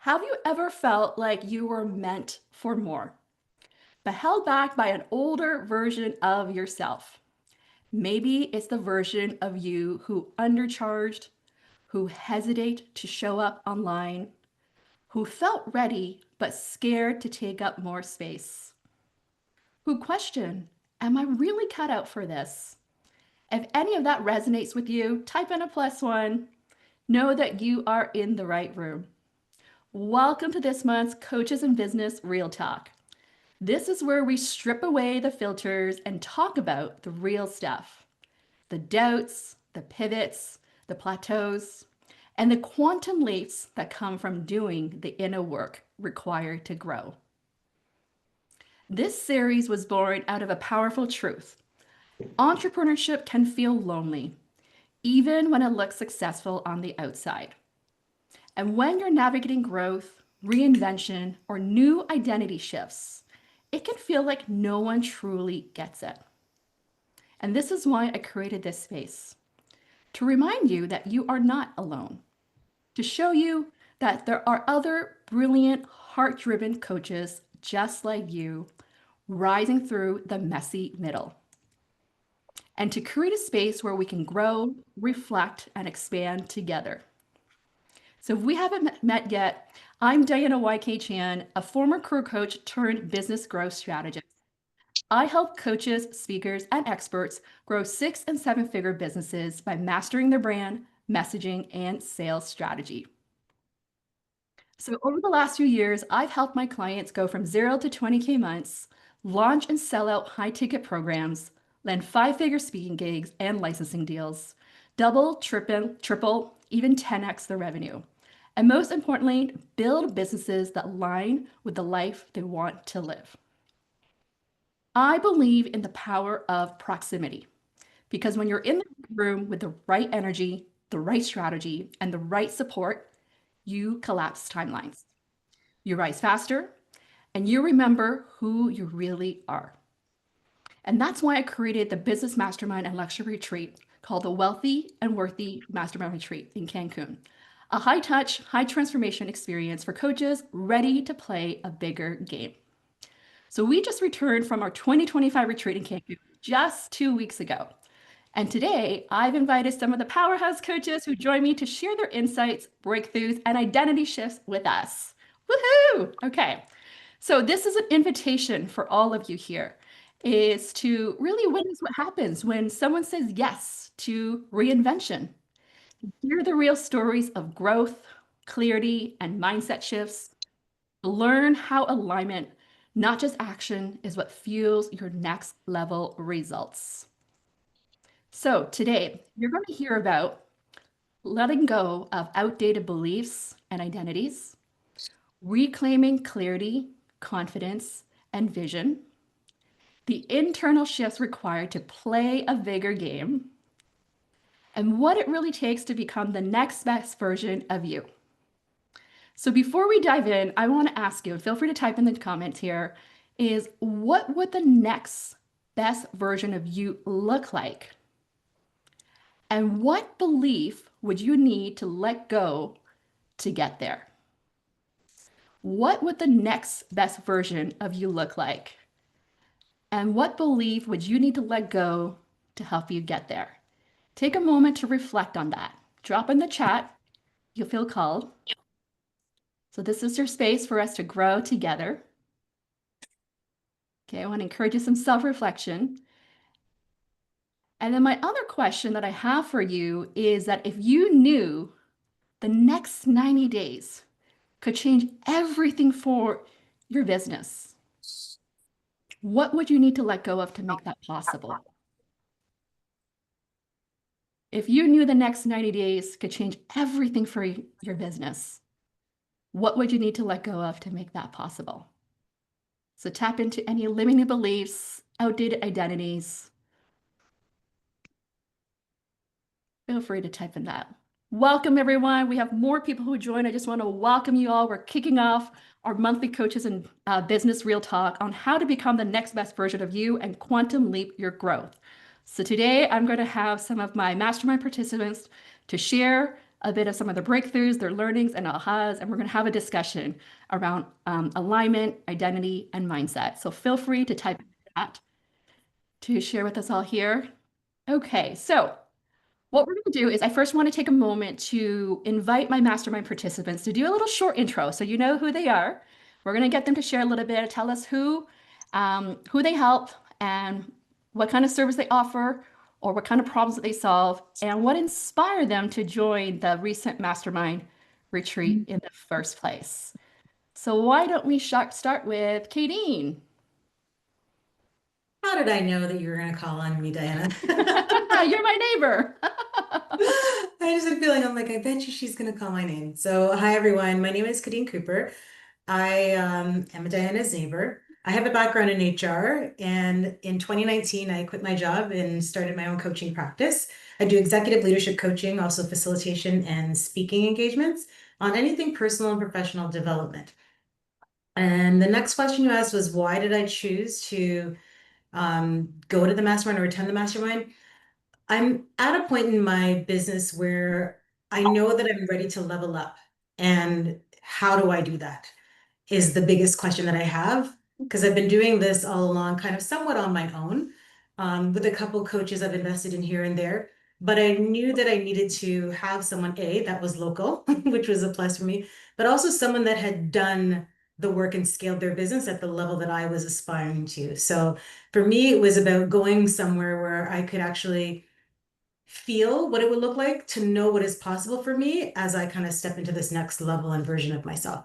Have you ever felt like you were meant for more, but held back by an older version of yourself? Maybe it's the version of you who undercharged, who hesitate to show up online, who felt ready but scared to take up more space, who questioned, am I really cut out for this? If any of that resonates with you, type in a +1. Know that you are in the right room. Welcome to this month's Coaches in Business Real Talk. This is where we strip away the filters and talk about the real stuff, the doubts, the pivots, the plateaus, and the quantum leaps that come from doing the inner work required to grow. This series was born out of a powerful truth. Entrepreneurship can feel lonely, even when it looks successful on the outside. And when you're navigating growth, reinvention, or new identity shifts, it can feel like no one truly gets it. And this is why I created this space, to remind you that you are not alone, to show you that there are other brilliant, heart-driven coaches just like you, rising through the messy middle, and to create a space where we can grow, reflect, and expand together. So if we haven't met yet, I'm Diana YK Chan, a former career coach turned business growth strategist. I help coaches, speakers, and experts grow 6- and 7-figure businesses by mastering their brand, messaging, and sales strategy. So over the last few years, I've helped my clients go from 0 to 20K months, launch and sell out high-ticket programs, land 5-figure speaking gigs and licensing deals, double, triple, even 10x the revenue. And most importantly, build businesses that align with the life they want to live. I believe in the power of proximity because when you're in the room with the right energy, the right strategy, and the right support, you collapse timelines. You rise faster and you remember who you really are. And that's why I created the Business Mastermind and Luxury Retreat called the Wealthy and Worthy Mastermind Retreat in Cancun. A high-touch, high-transformation experience for coaches ready to play a bigger game. So we just returned from our 2025 retreat in Cancun just 2 weeks ago. And today, I've invited some of the powerhouse coaches who join me to share their insights, breakthroughs, and identity shifts with us. Woohoo! Okay, so this is an invitation for all of you here, is to really witness what happens when someone says yes to reinvention. Hear the real stories of growth, clarity, and mindset shifts. Learn how alignment, not just action, is what fuels your next level results. So today, you're going to hear about letting go of outdated beliefs and identities, reclaiming clarity, confidence, and vision, the internal shifts required to play a bigger game, and what it really takes to become the next best version of you. So before we dive in, I want to ask you, and feel free to type in the comments here, is what would the next best version of you look like? And what belief would you need to let go to get there? What would the next best version of you look like? And what belief would you need to let go to help you get there? Take a moment to reflect on that. Drop in the chat. You'll feel called. So this is your space for us to grow together. Okay, I want to encourage you some self-reflection. And then my other question that I have for you is that if you knew the next 90 days could change everything for your business, what would you need to let go of to make that possible? If you knew the next 90 days could change everything for your business, what would you need to let go of to make that possible? So tap into any limiting beliefs, outdated identities. Feel free to type in that. Welcome, everyone. We have more people who join. I just want to welcome you all. We're kicking off our monthly Coaches and Business Real Talk on how to become the next best version of you and quantum leap your growth. So today I'm going to have some of my mastermind participants to share a bit of some of their breakthroughs, their learnings, and ahas, and we're going to have a discussion around alignment, identity, and mindset. So feel free to type in the chat to share with us all here. Okay, so what we're going to do is I first want to take a moment to invite my mastermind participants to do a little short intro so you know who they are. We're going to get them to share a little bit, tell us who they help and what kind of service they offer or what kind of problems that they solve and what inspired them to join the recent mastermind retreat in the first place. So why don't we start with Kadeen? How did I know that you were going to call on me, Diana? You're my neighbor. I just had a feeling, I'm like, I bet you she's going to call my name. So, hi, everyone. My name is Kadeen Cooper. I am a Diana's neighbor. I have a background in HR, and in 2019, I quit my job and started my own coaching practice. I do executive leadership coaching, also facilitation and speaking engagements on anything personal and professional development. And the next question you asked was, why did I choose to go to the mastermind or attend the mastermind? I'm at a point in my business where I know that I'm ready to level up. And how do I do that is the biggest question that I have, because I've been doing this all along, kind of somewhat on my own, with a couple coaches I've invested in here and there. But I knew that I needed to have someone, A, that was local, which was a plus for me, but also someone that had done the work and scaled their business at the level that I was aspiring to. So for me, it was about going somewhere where I could actually feel what it would look like to know what is possible for me as I kind of step into this next level and version of myself.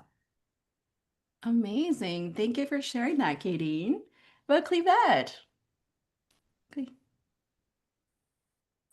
Amazing. Thank you for sharing that, Kadeen. But Clevette.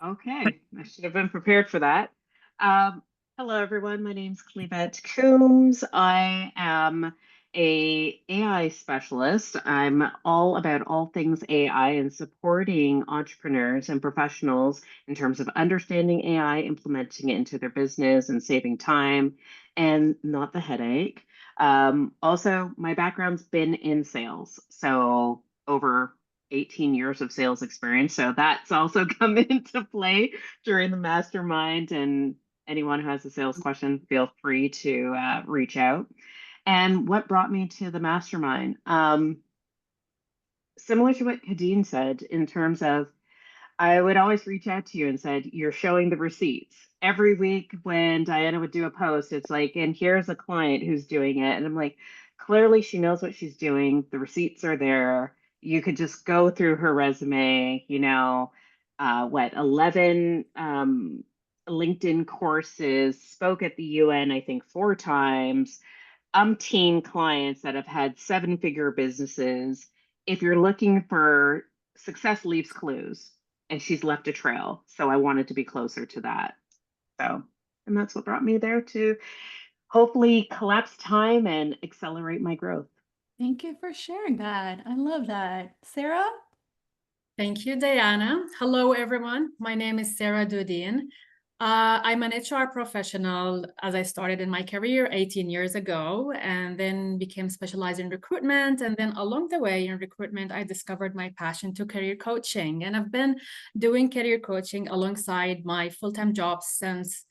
Okay, I should have been prepared for that. Um, Hello, everyone. My name's Clevette Coombs. I am a AI specialist. I'm all about all things AI and supporting entrepreneurs and professionals in terms of understanding AI, implementing it into their business, and saving time and not the headache. Also, my background's been in sales, so over 18 years of sales experience. So that's also come into play during the mastermind. And anyone who has a sales question, feel free to reach out. And what brought me to the mastermind? Similar to what Kadeen said, in terms of I would always reach out to you and said, you're showing the receipts. Every week when Diana would do a post, it's like, and here's a client who's doing it. And I'm like, clearly she knows what she's doing. The receipts are there. You could just go through her resume, 11 LinkedIn courses, spoke at the UN, I think 4 times, umpteen clients that have had 7-figure businesses. If you're looking for success leaves clues, and she's left a trail. So I wanted to be closer to that. So, and that's what brought me there to hopefully collapse time and accelerate my growth. Thank you for sharing that. I love that. Sarah? Thank you, Diana. Hello, everyone. My name is Sarah Dudin. I'm an HR professional as I started in my career 18 years ago and then became specialized in recruitment. And then along the way in recruitment, I discovered my passion to career coaching. And I've been doing career coaching alongside my full-time job since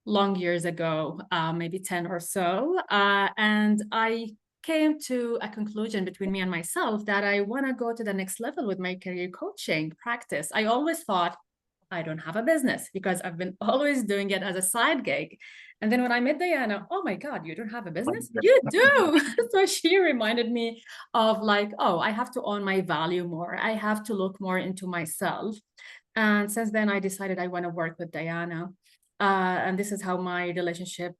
long years ago, maybe 10 or so. And I came to a conclusion between me and myself that I want to go to the next level with my career coaching practice. I always thought I don't have a business because I've been always doing it as a side gig. And then when I met Diana, oh my God, you don't have a business? You do. So she reminded me of like, oh, I have to own my value more. I have to look more into myself. And since then, I decided I want to work with Diana. And this is how my relationship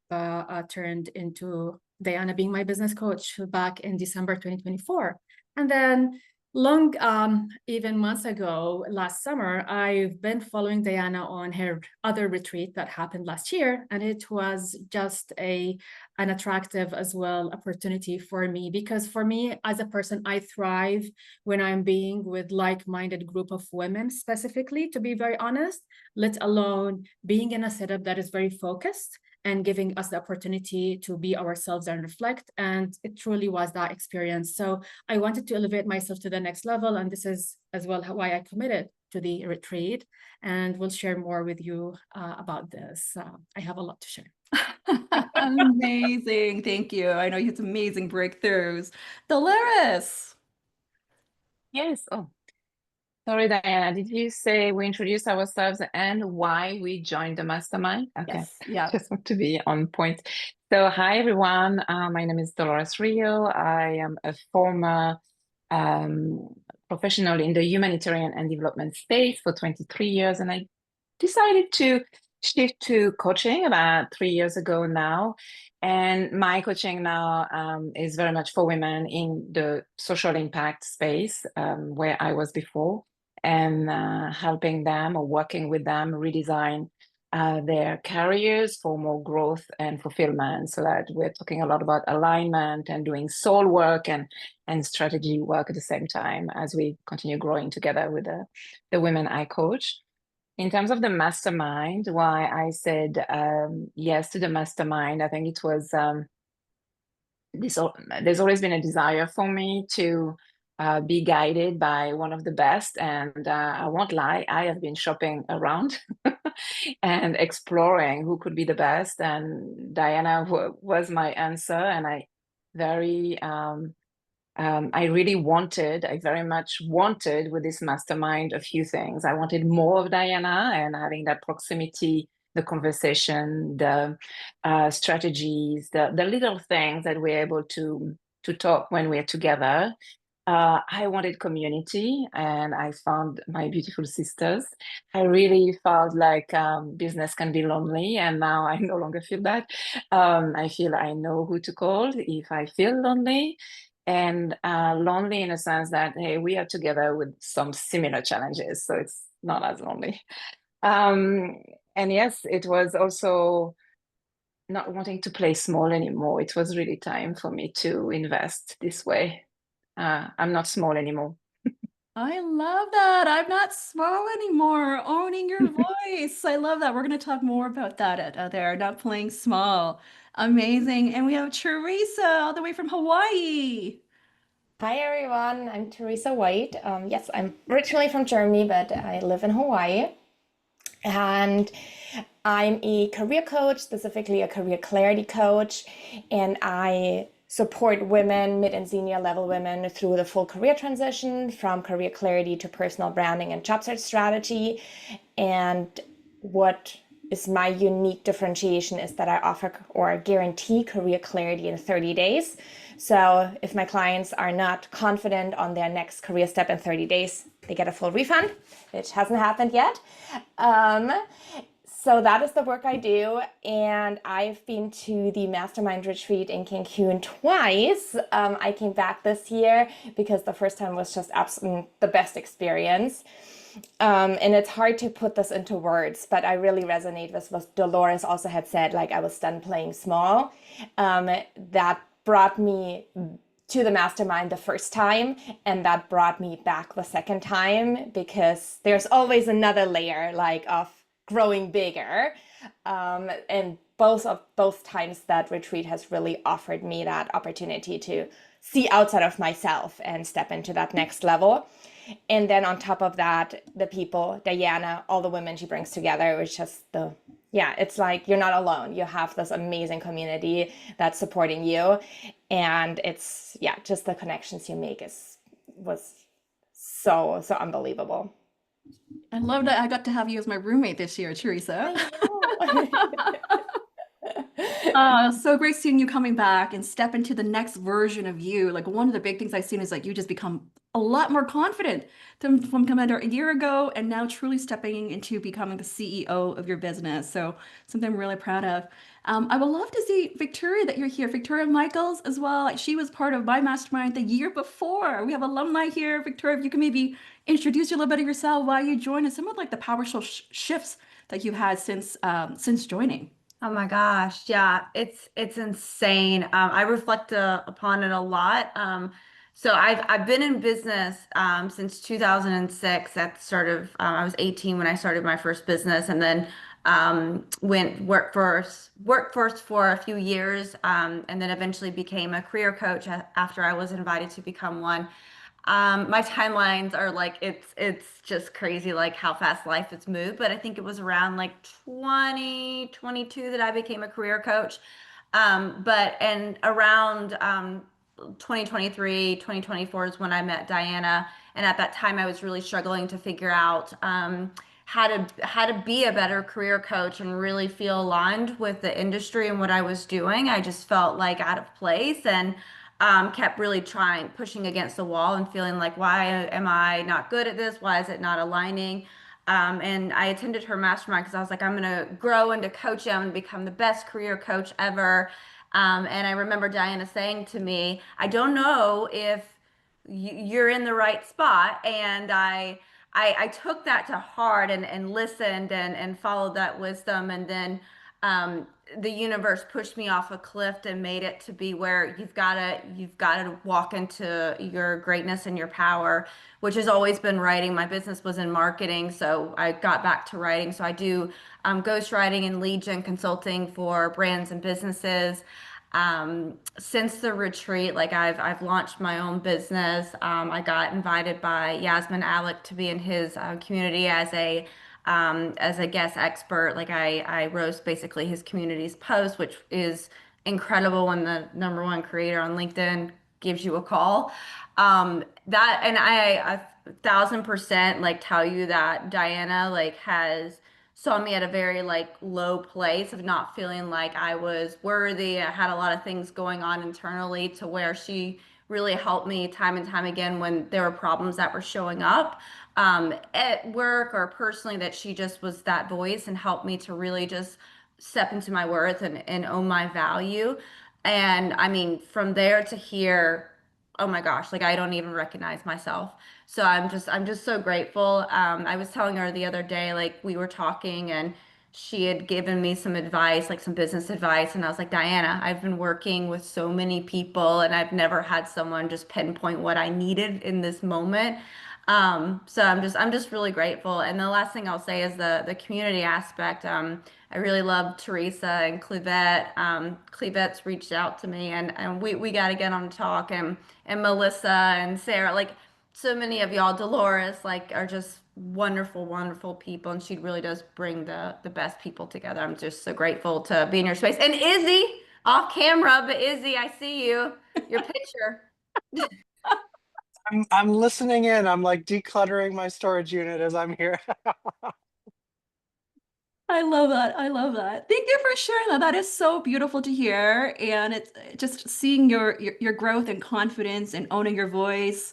turned into Diana being my business coach back in December 2024. And then even months ago, last summer, I've been following Diana on her other retreat that happened last year. And it was just an attractive as well opportunity for me, because for me as a person, I thrive when I'm being with like-minded group of women specifically, to be very honest, let alone being in a setup that is very focused and giving us the opportunity to be ourselves and reflect. And it truly was that experience. So I wanted to elevate myself to the next level. And this is as well why I committed to the retreat, and we'll share more with you about this. I have a lot to share. Amazing. Thank you. I know you had some amazing breakthroughs. Dolores. Yes. Oh, sorry, Diana. Did you say we introduced ourselves and why we joined the mastermind? Okay. Yes. Yeah. Just want to be on point. So, hi, everyone. My name is Dolores Rio. I am a former professional in the humanitarian and development space for 23 years, and I decided to shift to coaching about 3 years ago now. And my coaching now is very much for women in the social impact space where I was before, and helping them or working with them redesign their careers for more growth and fulfillment. So that we're talking a lot about alignment and doing soul work and strategy work at the same time as we continue growing together with the women I coach. In terms of the mastermind, why I said yes to the mastermind, I think it was there's always been a desire for me to be guided by one of the best. And I won't lie, I have been shopping around and exploring who could be the best. And Diana was my answer. And I very I very much wanted with this mastermind a few things. I wanted more of Diana and having that proximity, the conversation, the strategies, the little things that we're able to talk when we're together. I wanted community, and I found my beautiful sisters. I really felt like business can be lonely, and now I no longer feel that. I feel I know who to call if I feel lonely, and lonely in a sense that, hey, we are together with some similar challenges, so it's not as lonely. And yes, it was also not wanting to play small anymore. It was really time for me to invest this way. I'm not small anymore. I love that. I'm not small anymore. Owning your voice. I love that. We're going to talk more about that there. Not playing small. Amazing. And we have Teresa all the way from Hawaii. Hi everyone, I'm Teresa White. Yes, I'm originally from Germany, but I live in Hawaii. And I'm a career coach, specifically a career clarity coach, and I support women, mid and senior level women, through the full career transition from career clarity to personal branding and job search strategy. And what is my unique differentiation is that I offer or guarantee career clarity in 30 days. So if my clients are not confident on their next career step in 30 days, they get a full refund, which hasn't happened yet. So that is the work I do. And I've been to the Mastermind Retreat in Cancun twice. I came back this year because the first time was just absolutely the best experience. And it's hard to put this into words, but I really resonate with what Dolores also had said, like I was done playing small. That brought me to the mastermind the first time, and that brought me back the second time, because there's always another layer like of growing bigger. And both times that retreat has really offered me that opportunity to see outside of myself and step into that next level. And then on top of that, the people, Diana, all the women she brings together, it's just it's like you're not alone. You have this amazing community that's supporting you. And it's, just the connections you make was so unbelievable. I love that I got to have you as my roommate this year, Teresa. So great seeing you coming back and step into the next version of you. Like, one of the big things I've seen is like you just become a lot more confident from Commander a year ago, and now truly stepping into becoming the CEO of your business. So something I'm really proud of. I would love to see Victoria, that you're here. Victoria Michaels as well. Like, she was part of my mastermind the year before. We have alumni here. Victoria, if you can maybe introduce you a little bit of yourself, why you joined, and some of like the powerful shifts that you've had since joining. Oh my gosh, yeah, it's insane. I reflect upon it a lot. So I've been in business since 2006. That's sort of I was 18 when I started my first business, and then went workforce for a few years, and then eventually became a career coach after I was invited to become one. My timelines are like it's just crazy like how fast life has moved, but I think it was around like 2022 that I became a career coach. But and around 2023, 2024 is when I met Diana, and at that time I was really struggling to figure out how to be a better career coach and really feel aligned with the industry and what I was doing. I just felt like out of place and kept really trying, pushing against the wall and feeling like, why am I not good at this? Why is it not aligning? And I attended her mastermind because I was like, I'm going to grow into coaching. I'm going to become the best career coach ever. And I remember Diana saying to me, I don't know if you're in the right spot. And I took that to heart and listened and followed that wisdom. And then the universe pushed me off a cliff and made it to be where you've got to walk into your greatness and your power, which has always been writing. My business was in marketing, so I got back to writing. So I do ghostwriting and lead gen consulting for brands and businesses. Since the retreat, like I've launched my own business. I got invited by Yasmin Alec to be in his community as a guest expert. Like I roast basically his community's post, which is incredible when the number one creator on LinkedIn gives you a call. That and I 1,000% like tell you that Diana like has saw me at a very like low place of not feeling like I was worthy. I had a lot of things going on internally to where she really helped me time and time again when there were problems that were showing up at work or personally, that she just was that voice and helped me to really just step into my worth and own my value. And I mean, from there to here, oh my gosh, like I don't even recognize myself. So I'm just so grateful. I was telling her the other day, like we were talking and she had given me some advice, like some business advice. And I was like, Diana, I've been working with so many people and I've never had someone just pinpoint what I needed in this moment. So I'm just really grateful. And the last thing I'll say is the community aspect. I really love Teresa and Clivette. Clivette's reached out to me and we got to get on to talk and Melissa and Sarah, like so many of y'all, Dolores, like are just wonderful, wonderful people. And she really does bring the best people together. I'm just so grateful to be in your space. And Izzy off camera, but Izzy, I see you, your picture. I'm listening in. I'm like decluttering my storage unit as I'm here. I love that. I love that. Thank you for sharing that. That is so beautiful to hear. And it's just seeing your growth and confidence and owning your voice.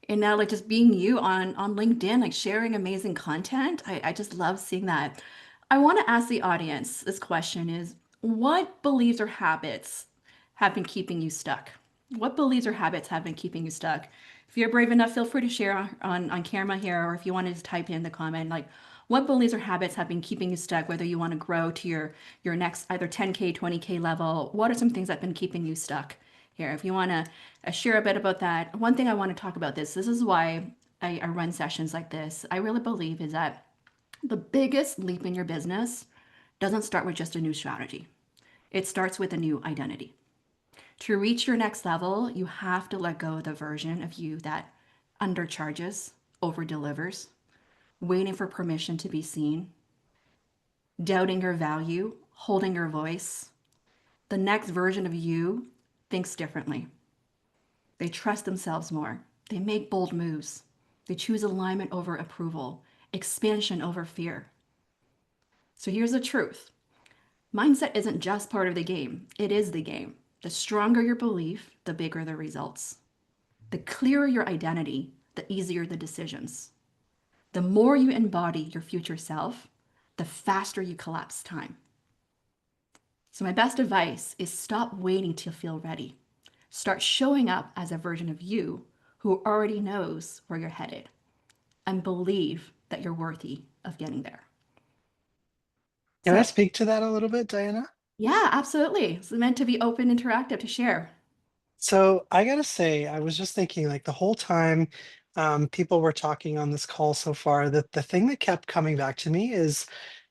And now like just being you on LinkedIn, like sharing amazing content. I just love seeing that. I want to ask the audience this question is what beliefs or habits have been keeping you stuck? What beliefs or habits have been keeping you stuck? If you're brave enough, feel free to share on camera here, or if you want to just type in the comment, like what beliefs or habits have been keeping you stuck, whether you want to grow to your next either 10K, 20K level. What are some things that have been keeping you stuck here? If you want to share a bit about that. One thing I want to talk about this is why I run sessions like this. I really believe is that the biggest leap in your business doesn't start with just a new strategy. It starts with a new identity. To reach your next level, you have to let go of the version of you that undercharges, over delivers, waiting for permission to be seen, doubting your value, holding your voice. The next version of you thinks differently. They trust themselves more. They make bold moves. They choose alignment over approval, expansion over fear. So here's the truth. Mindset isn't just part of the game, it is the game. The stronger your belief, the bigger the results. The clearer your identity, the easier the decisions. The more you embody your future self, the faster you collapse time. So my best advice is stop waiting to feel ready. Start showing up as a version of you who already knows where you're headed and believe that you're worthy of getting there. Can I So, speak to that a little bit, Diana? yeah, absolutely. It's meant to be open, interactive, to share. So I gotta say, I was just thinking like the whole time people were talking on this call so far, that the thing that kept coming back to me is,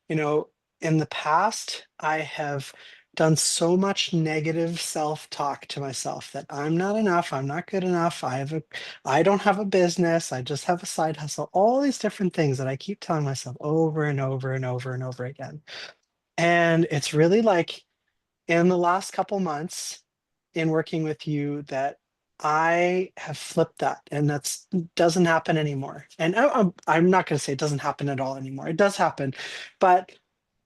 you know, in the past, I have done so much negative self-talk to myself that I'm not enough, I'm not good enough, I don't have a business, I just have a side hustle, all these different things that I keep telling myself over and over and over and over again. And it's really like in the last couple months in working with you that I have flipped that, and that's doesn't happen anymore. And I'm not going to say it doesn't happen at all anymore. It does happen, but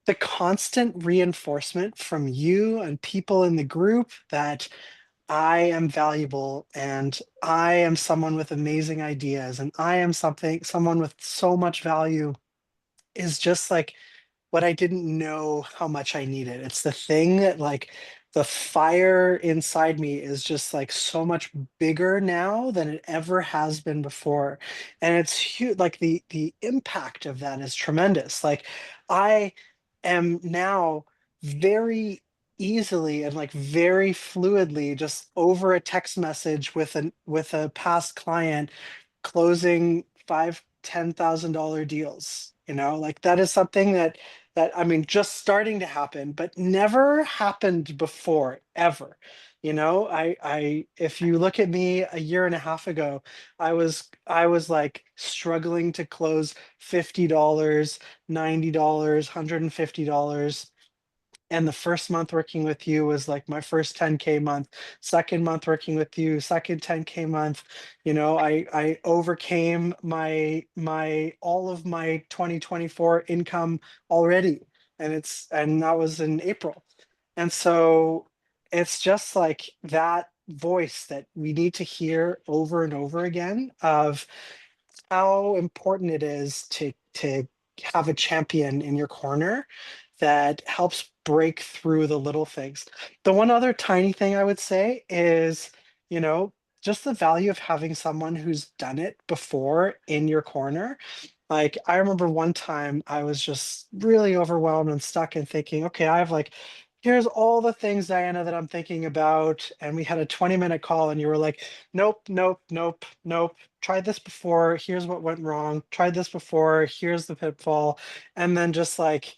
the constant reinforcement from you and people in the group that I am valuable and I am someone with amazing ideas and I am someone with so much value is just like what I didn't know how much I needed. It's the thing that like the fire inside me is just like so much bigger now than it ever has been before. And it's huge. Like the impact of that is tremendous. Like I am now very easily and like very fluidly just over a text message with a past client closing $5,000-$10,000 deals. Like that is something that I mean just starting to happen, but never happened before ever. I if you look at me a year and a half ago, I was like struggling to close $50, $90, $150. And the first month working with you was like my first 10K month. Second month working with you, second 10K month. I overcame my all of my 2024 income already. And that was in April. And so it's just like that voice that we need to hear over and over again of how important it is to have a champion in your corner that helps break through the little things. The one other tiny thing I would say is, just the value of having someone who's done it before in your corner. Like I remember one time I was just really overwhelmed and stuck and thinking, okay, I have like, here's all the things, Diana, that I'm thinking about. And we had a 20-minute call and you were like, nope, nope, nope, nope. Tried this before. Here's what went wrong. Tried this before. Here's the pitfall. And then just like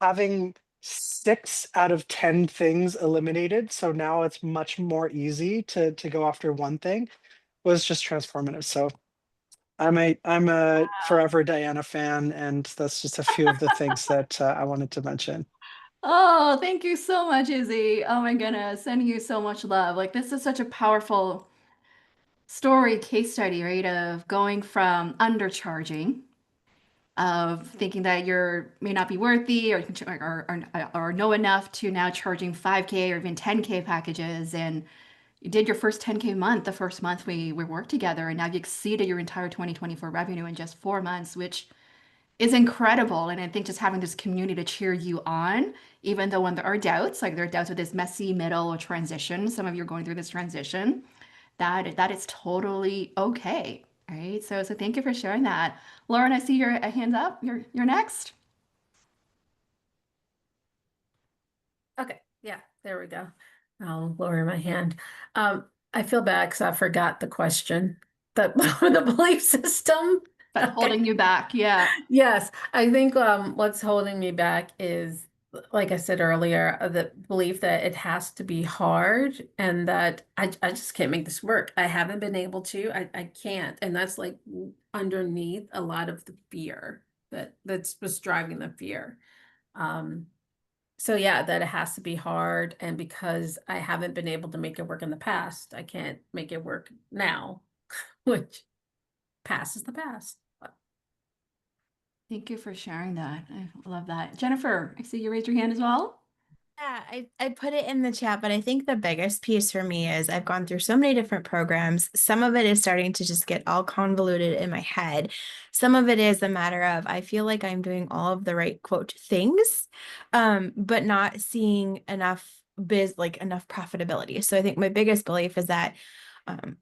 having 6 out of 10 things eliminated. So now it's much more easy to go after one thing was just transformative. So I'm a forever Diana fan, and that's just a few of the things that I wanted to mention. Oh, thank you so much, Izzy. Oh my goodness, sending you so much love. Like this is such a powerful story, case study, right? Of going from undercharging, of thinking that you're may not be worthy or know enough to now charging 5K or even 10K packages. And you did your first 10K month the first month we worked together, and now you exceeded your entire 2024 revenue in just 4 months, which is incredible. And I think just having this community to cheer you on, even though when there are doubts, like there are doubts with this messy middle or transition, some of you are going through this transition, that is totally okay. Right. So thank you for sharing that. Lauren, I see your hands up. You're next. Okay, yeah, there we go. I'll lower my hand. I feel bad because I forgot the question. The belief system. But holding you back. Yeah. Yes, I think what's holding me back is, like I said earlier, the belief that it has to be hard and that I just can't make this work. I haven't been able to. I can't. And that's like underneath a lot of the fear that's what's driving the fear. So yeah, that it has to be hard. And because I haven't been able to make it work in the past, I can't make it work now, which past is the past. Thank you for sharing that. I love that. Jennifer, I see you raised your hand as well. Yeah, I put it in the chat, but I think the biggest piece for me is I've gone through so many different programs. Some of it is starting to just get all convoluted in my head. Some of it is a matter of I feel like I'm doing all of the right quote things, but not seeing enough enough profitability. So I think my biggest belief is that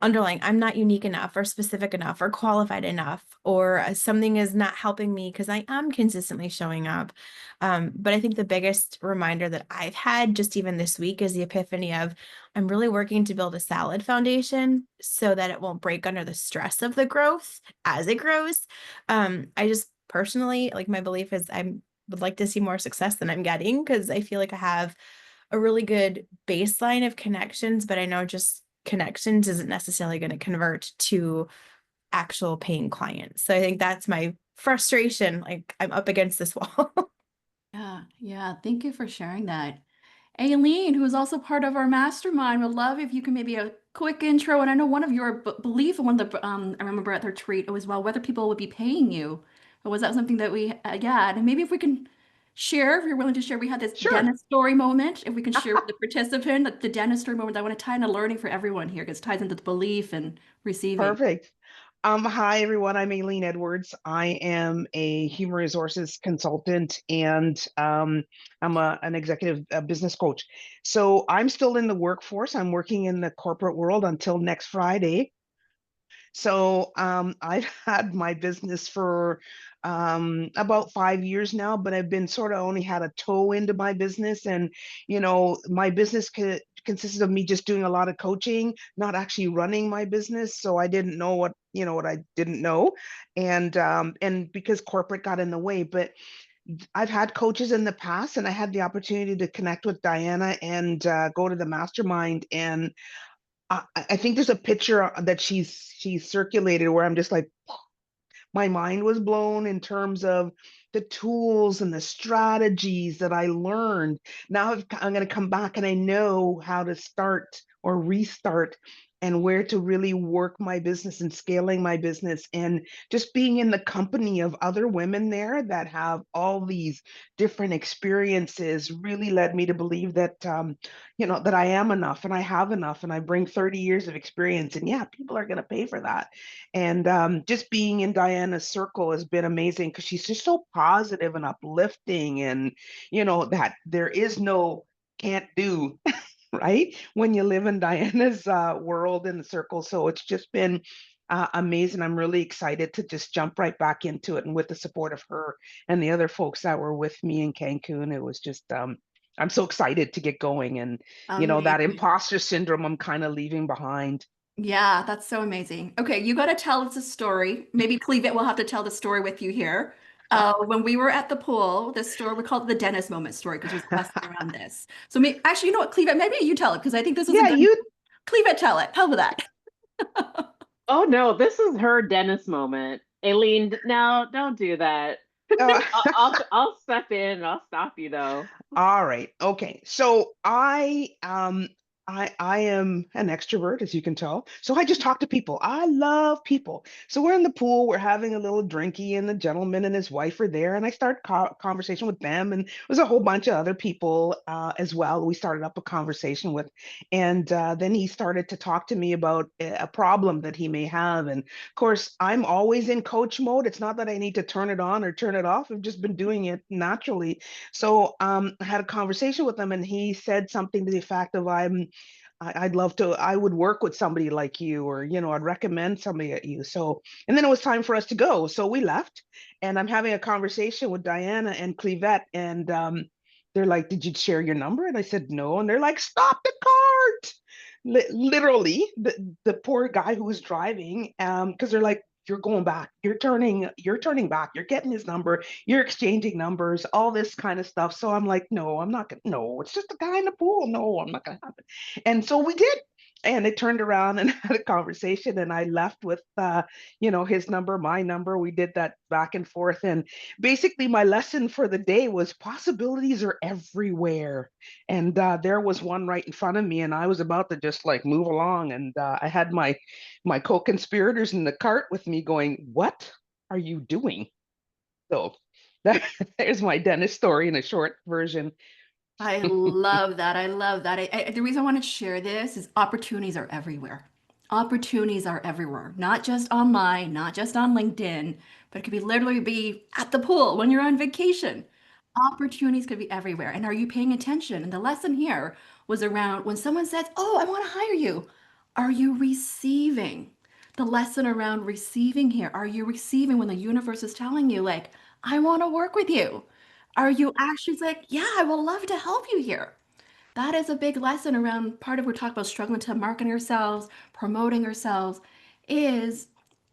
underlying I'm not unique enough or specific enough or qualified enough, or something is not helping me because I am consistently showing up. But I think the biggest reminder that I've had just even this week is the epiphany of I'm really working to build a solid foundation so that it won't break under the stress of the growth as it grows. I just personally, like, my belief is I'm would like to see more success than I'm getting, because I feel like I have a really good baseline of connections, but I know just connections isn't necessarily going to convert to actual paying clients. So I think that's my frustration. Like, I'm up against this wall. Yeah, yeah. Thank you for sharing that. Aileen, who is also part of our mastermind, would love if you can maybe a quick intro. And I know one of your belief in one of the I remember at the retreat, it was well whether people would be paying you. Or was that something that we yeah? And maybe if we can share, if you're willing to share, we had this Sure. dentist story moment. If we can share with the participant the dentist story moment, I want to tie into learning for everyone here because it ties into the belief and receiving. Perfect. Hi everyone, I'm Aileen Edwards. I am a human resources consultant and I'm an executive business coach. So I'm still in the workforce. I'm working in the corporate world until next Friday. So I've had my business for about 5 years now, but I've been sort of only had a toe into my business. And, my business consisted of me just doing a lot of coaching, not actually running my business. So I didn't know what I didn't know. And because corporate got in the way, but I've had coaches in the past and I had the opportunity to connect with Diana and go to the mastermind. And I think there's a picture that she's circulated where I'm just like, my mind was blown in terms of the tools and the strategies that I learned. Now I'm going to come back and I know how to start or restart and where to really work my business and scaling my business, and just being in the company of other women there that have all these different experiences really led me to believe that that I am enough and I have enough and I bring 30 years of experience, and yeah, people are going to pay for that. And just being in Diana's circle has been amazing because she's just so positive and uplifting, and that there is no can't do, right? When you live in Diana's world in the circle. So it's just been amazing. I'm really excited to just jump right back into it. And with the support of her and the other folks that were with me in Cancun, it was just, I'm so excited to get going. And, that Amazing. imposter syndrome I'm kind of leaving behind. Yeah, that's so amazing. Okay, you got to tell us a story. Maybe Cleavette will have to tell the story with you here. When we were at the pool, this story, we called it the dentist moment story because there's a lesson around this. So actually, you know what, Cleavette, maybe you tell it because I think this is a Yeah, good. you. Cleavette, tell it. How about that? Oh no, this is her dentist moment. Aileen, no, don't do that. I'll step in and I'll stop you though. All right. Okay. So I am an extrovert, as you can tell. So I just talk to people. I love people. So we're in the pool, we're having a little drinky, and the gentleman and his wife are there, and I start conversation with them, and there's a whole bunch of other people as well. We started up a conversation with, and then he started to talk to me about a problem that he may have. And of course, I'm always in coach mode. It's not that I need to turn it on or turn it off. I've just been doing it naturally. So I had a conversation with him, and he said something to the effect of, I'd love to, I would work with somebody like you, or, I'd recommend somebody at you. So, and then it was time for us to go. So we left, and I'm having a conversation with Diana and Cleavette, and they're like, did you share your number? And I said, no. And they're like, stop the cart. Literally, the poor guy who was driving, because they're like, you're going back, you're turning back, you're getting his number, you're exchanging numbers, all this kind of stuff. So I'm like, no, I'm not gonna, no, it's just a guy in the pool. No, I'm not gonna have it. And so we did. And it turned around and had a conversation, and I left with his number, my number. We did that back and forth. And basically my lesson for the day was possibilities are everywhere. And there was one right in front of me, and I was about to just like move along. And I had my co-conspirators in the cart with me going, what are you doing? So there's my dentist story in a short version. I love that. I love that. The reason I want to share this is opportunities are everywhere. Opportunities are everywhere, not just online, not just on LinkedIn, but it could be literally be at the pool when you're on vacation. Opportunities could be everywhere. And are you paying attention? And the lesson here was around when someone says, oh, I want to hire you. Are you receiving? The lesson around receiving here. Are you receiving when the universe is telling you, like, I want to work with you? Are you actually like, yeah, I would love to help you here? That is a big lesson around part of we're talking about struggling to market ourselves, promoting ourselves, is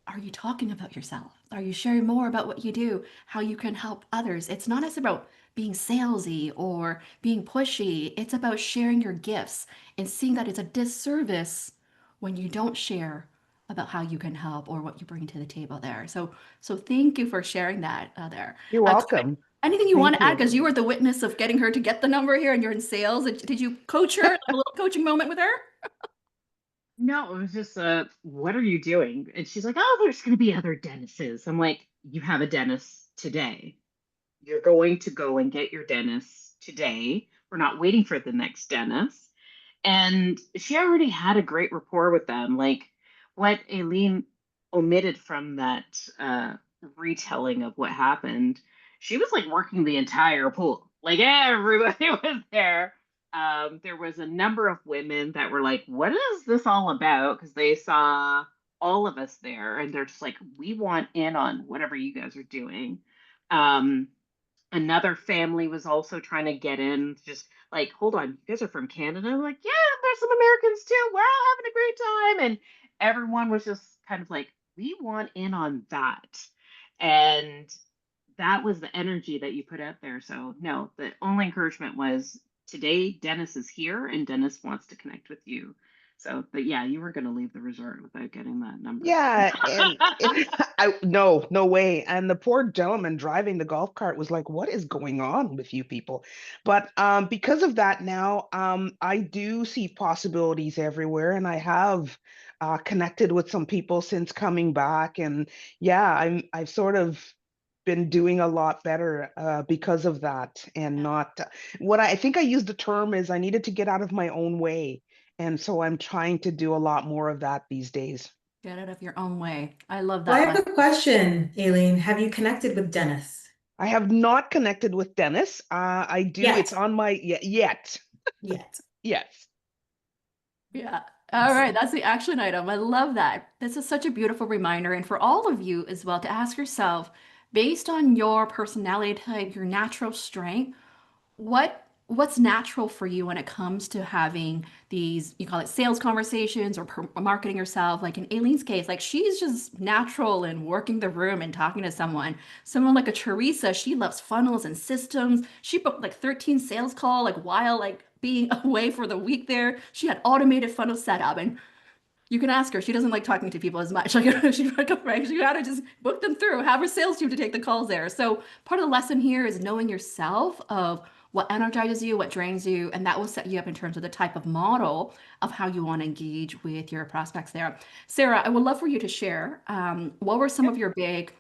are you talking about yourselves? Are you sharing more about what you do, how you can help others? It's not as about being salesy or being pushy. It's about sharing your gifts and seeing that it's a disservice when you don't share about how you can help or what you bring to the table there. So thank you for sharing that there. You're Clive, welcome. anything you want Thank to add? you. Because you were the witness of getting her to get the number here and you're in sales. Did you coach her, have a little coaching moment with her? No, it was just what are you doing? And she's like, oh, there's gonna be other dentists. I'm like, you have a dentist today. You're going to go and get your dentist today. We're not waiting for the next dentist. And she already had a great rapport with them. Like what Aileen omitted from that retelling of what happened, she was like working the entire pool. Like everybody was there. There was a number of women that were like, what is this all about? Because they saw all of us there and they're just like, we want in on whatever you guys are doing. Um, Another family was also trying to get in, just like, hold on, you guys are from Canada? I'm like, yeah, there's some Americans too. We're all having a great time. And everyone was just kind of like, we want in on that. And that was the energy that you put out there. So, no, the only encouragement was today, Dennis is here and Dennis wants to connect with you. So, but yeah, you were going to leave the resort without getting that number. Yeah, and no way. And the poor gentleman driving the golf cart was like, "What is going on with you people?" But because of that, now I do see possibilities everywhere, and I have connected with some people since coming back, and yeah, I've sort of been doing a lot better because of that, and not what I think I used the term is I needed to get out of my own way. And so I'm trying to do a lot more of that these days. Get out of your own way. I love Well, I that. have a question, Aileen. Have you connected with Dennis? I have not connected with Dennis. I do. It's Yet. on my yet. Yet. Yes. Yeah. All right. That's the action item. I love that. This is such a beautiful reminder. And for all of you as well, to ask yourself, based on your personality type, your natural strength, what's natural for you when it comes to having these, you call it sales conversations or marketing yourself? Like in Aileen's case, like she's just natural in working the room and talking to someone. Someone like a Teresa, she loves funnels and systems. She booked like 13 sales call like while like being away for the week there. She had automated funnel set up and you can ask her. She doesn't like talking to people as much. Like she's like, right, you gotta just book them through, have her sales team to take the calls there. So part of the lesson here is knowing yourself of what energizes you, what drains you, and that will set you up in terms of the type of model of how you want to engage with your prospects there. Sarah, I would love for you to share what were some of your big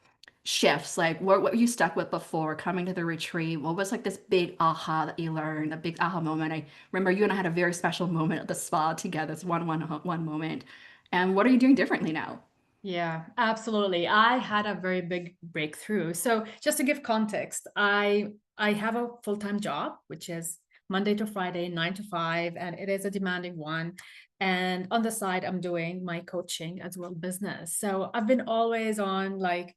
shifts, like what you stuck with before coming to the retreat? What was like this big aha that you learned, a big aha moment? I remember you and I had a very special moment at the spa together, this one moment. And what are you doing differently now? Yeah, absolutely. I had a very big breakthrough. So just to give context, I have a full-time job, which is Monday to Friday, 9 to 5, and it is a demanding one. And on the side, I'm doing my coaching as well, business. So I've been always on like,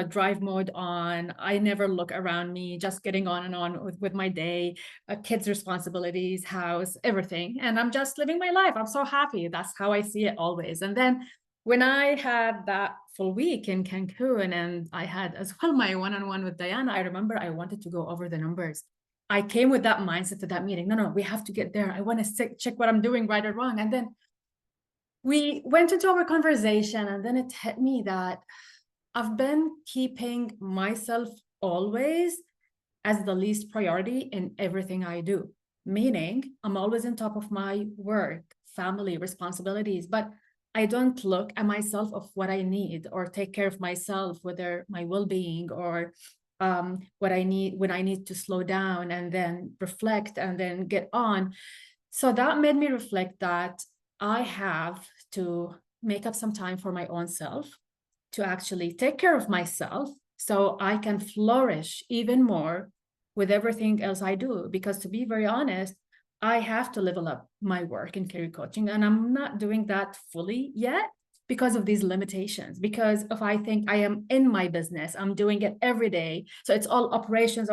drive mode on. I never look around me, just getting on and on with my day, kids' responsibilities, house, everything. And I'm just living my life. I'm so happy. That's how I see it always. And then when I had that full week in Cancun and I had as well my one-on-one with Diana, I remember I wanted to go over the numbers. I came with that mindset to that meeting. No, we have to get there. I want to check what I'm doing right or wrong. And then we went into our conversation and then it hit me that I've been keeping myself always as the least priority in everything I do. Meaning I'm always on top of my work, family, responsibilities, but I don't look at myself of what I need or take care of myself, whether my well-being or what I need when I need to slow down and then reflect and then get on. So that made me reflect that I have to make up some time for my own self to actually take care of myself so I can flourish even more with everything else I do. Because to be very honest, I have to level up my work in career coaching, and I'm not doing that fully yet because of these limitations. Because if I think I am in my business, I'm doing it every day. So it's all operations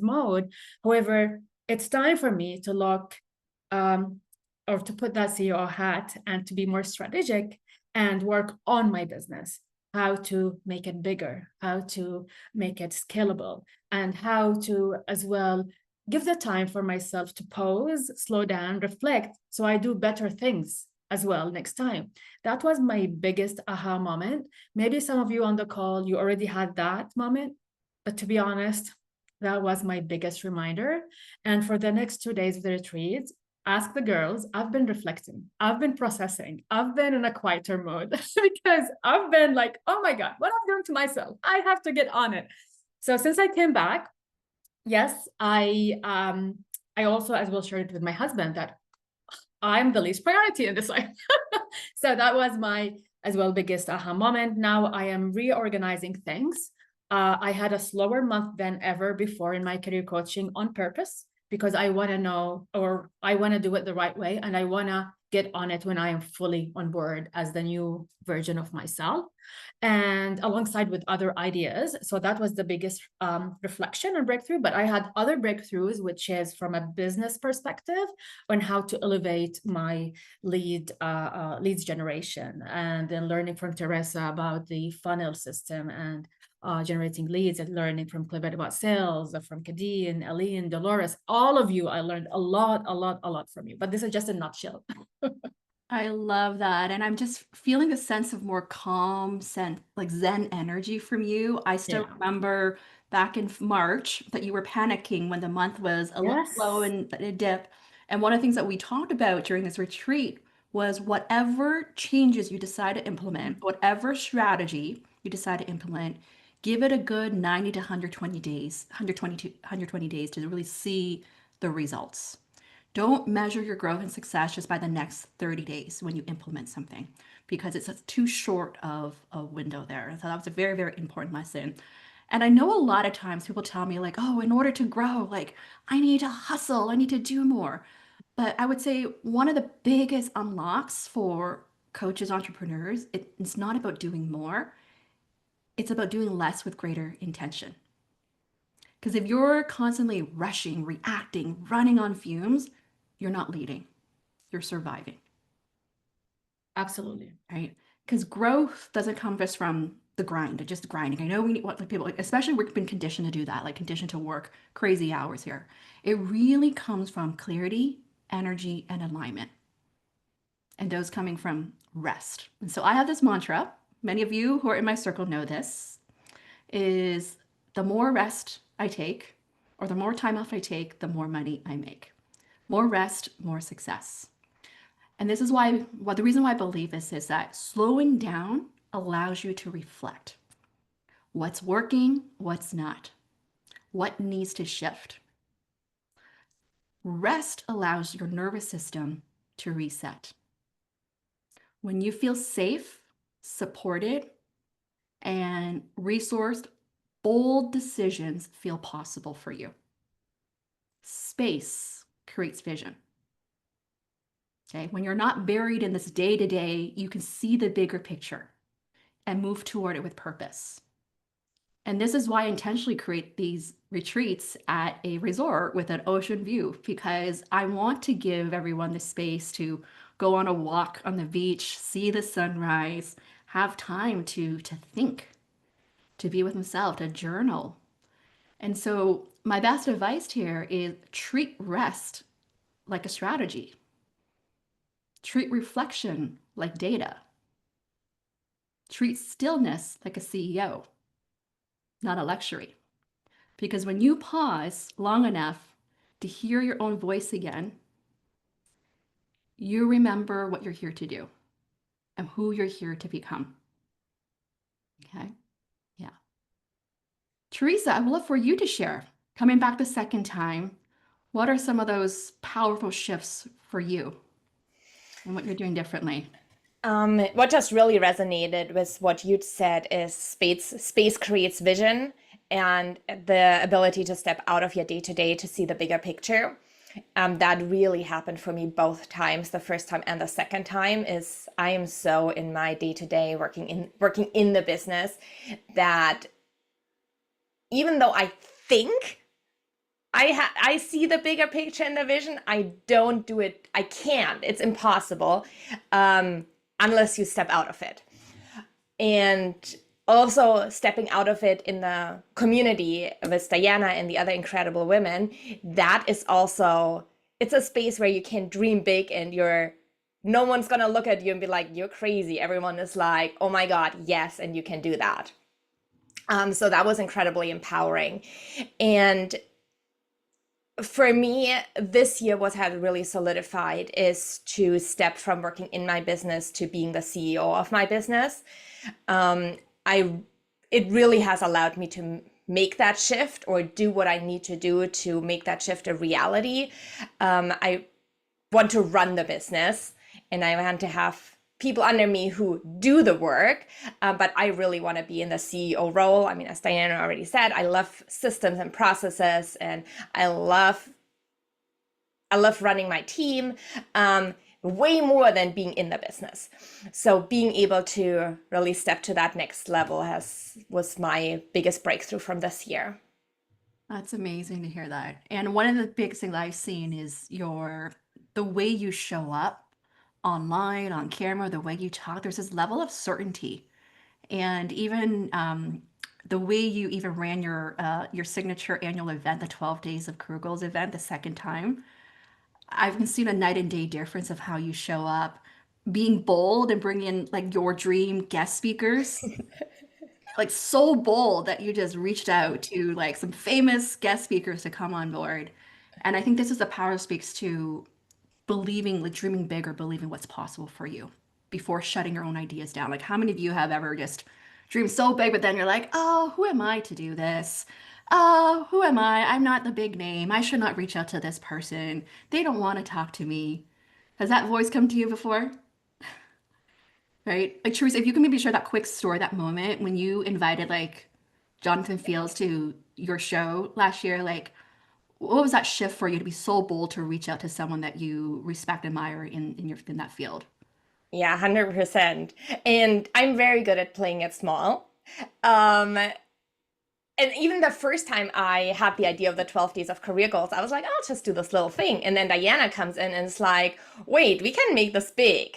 mode. However, it's time for me to look or to put that CEO hat and to be more strategic and work on my business. how to make it bigger, how to make it scalable, and how to as well give the time for myself to pause, slow down, reflect, so I do better things as well next time. That was my biggest aha moment. Maybe some of you on the call, you already had that moment, but to be honest, that was my biggest reminder. And for the next 2 days of the retreat, ask the girls, I've been reflecting, I've been processing, I've been in a quieter mode because I've been like, oh my God, what I'm doing to myself, I have to get on it. So since I came back, yes, I also as well shared it with my husband that I'm the least priority in this life. So that was my as well biggest aha moment. Now I am reorganizing things. I had a slower month than ever before in my career coaching on purpose, because I want to know, or I want to do it the right way, and I want to get on it when I am fully on board as the new version of myself, and alongside with other ideas. So that was the biggest reflection and breakthrough. But I had other breakthroughs, which is from a business perspective on how to elevate my leads generation, and then learning from Teresa about the funnel system and generating leads, and learning from Clivet about sales, from Kadeen, Aline, Dolores, all of you. I learned a lot from you, but this is just a nutshell. I love that. And I'm just feeling a sense of more calm, like Zen energy from you. I still Yeah. remember back in March that you were panicking when the month was a little low and a dip. And one of the things that we talked about during this retreat was whatever changes you decide to implement, whatever strategy you decide to implement, give it a good 90 to 120 days, 120 days to really see the results. Don't measure your growth and success just by the next 30 days when you implement something, because it's too short of a window there. So that was a very, very important lesson. And I know a lot of times people tell me, like, oh, in order to grow, like, I need to hustle, I need to do more. But I would say one of the biggest unlocks for coaches, entrepreneurs, it's not about doing more, it's about doing less with greater intention. Because if you're constantly rushing, reacting, running on fumes, you're not leading, you're surviving. Absolutely. Right? Because growth doesn't come just from the grind, just grinding. I know we need what people, especially we've been conditioned to do that, like conditioned to work crazy hours here. It really comes from clarity, energy, and alignment. And those coming from rest. And so I have this mantra, many of you who are in my circle know this, is the more rest I take, or the more time off I take, the more money I make. More rest, more success. And this is why, well, the reason why I believe this is that slowing down allows you to reflect. What's working, what's not, what needs to shift. Rest allows your nervous system to reset. When you feel safe, supported, and resourced, bold decisions feel possible for you. Space creates vision. Okay, when you're not buried in this day-to-day, you can see the bigger picture and move toward it with purpose. And this is why I intentionally create these retreats at a resort with an ocean view, because I want to give everyone the space to go on a walk on the beach, see the sunrise, have time to think, to be with themselves, to journal. And so my best advice here is treat rest like a strategy. Treat reflection like data. Treat stillness like a CEO, not a luxury. Because when you pause long enough to hear your own voice again, you remember what you're here to do and who you're here to become. Okay? Yeah. Teresa, I would love for you to share, coming back the second time, what are some of those powerful shifts for you and what you're doing differently? What just really resonated with what you said is space creates vision, and the ability to step out of your day-to-day to see the bigger picture. That really happened for me both times. The first time and the second time is I am so in my day-to-day working in the business that even though I think I see the bigger picture and the vision, I don't do it. I can't. It's impossible unless you step out of it. and also stepping out of it in the community with Diana and the other incredible women, that is also, it's a space where you can dream big and no one's gonna look at you and be like, you're crazy. Everyone is like, oh my God, yes, and you can do that. So that was incredibly empowering. And for me, this year, what had really solidified is to step from working in my business to being the CEO of my business. It really has allowed me to make that shift or do what I need to do to make that shift a reality. I want to run the business and I want to have people under me who do the work, but I really want to be in the CEO role. I mean, as Diana already said, I love systems and processes, and I love running my team way more than being in the business. So being able to really step to that next level was my biggest breakthrough from this year. That's amazing to hear that. And one of the biggest things I've seen is the way you show up online, on camera, the way you talk. There's this level of certainty, and even the way you even ran your signature annual event, the 12 Days of Career Goals event, the second time. I've seen a night and day difference of how you show up, being bold and bringing in like your dream guest speakers. Like so bold that you just reached out to like some famous guest speakers to come on board. And I think this is the power that speaks to believing, like dreaming big or believing what's possible for you before shutting your own ideas down. Like how many of you have ever just dreamed so big, but then you're like, oh, who am I to do this? Oh, who am I? I'm not the big name. I should not reach out to this person. They don't want to talk to me. Has that voice come to you before? Right? Like Teresa, if you can maybe share that quick story, that moment when you invited like Jonathan Fields to your show last year, like what was that shift for you to be so bold to reach out to someone that you respect, admire in that field? Yeah, 100%. And I'm very good at playing it small. And even the first time I had the idea of the 12 Days of Career Goals, I was like, I'll just do this little thing. And then Diana comes in and is like, wait, we can make this big.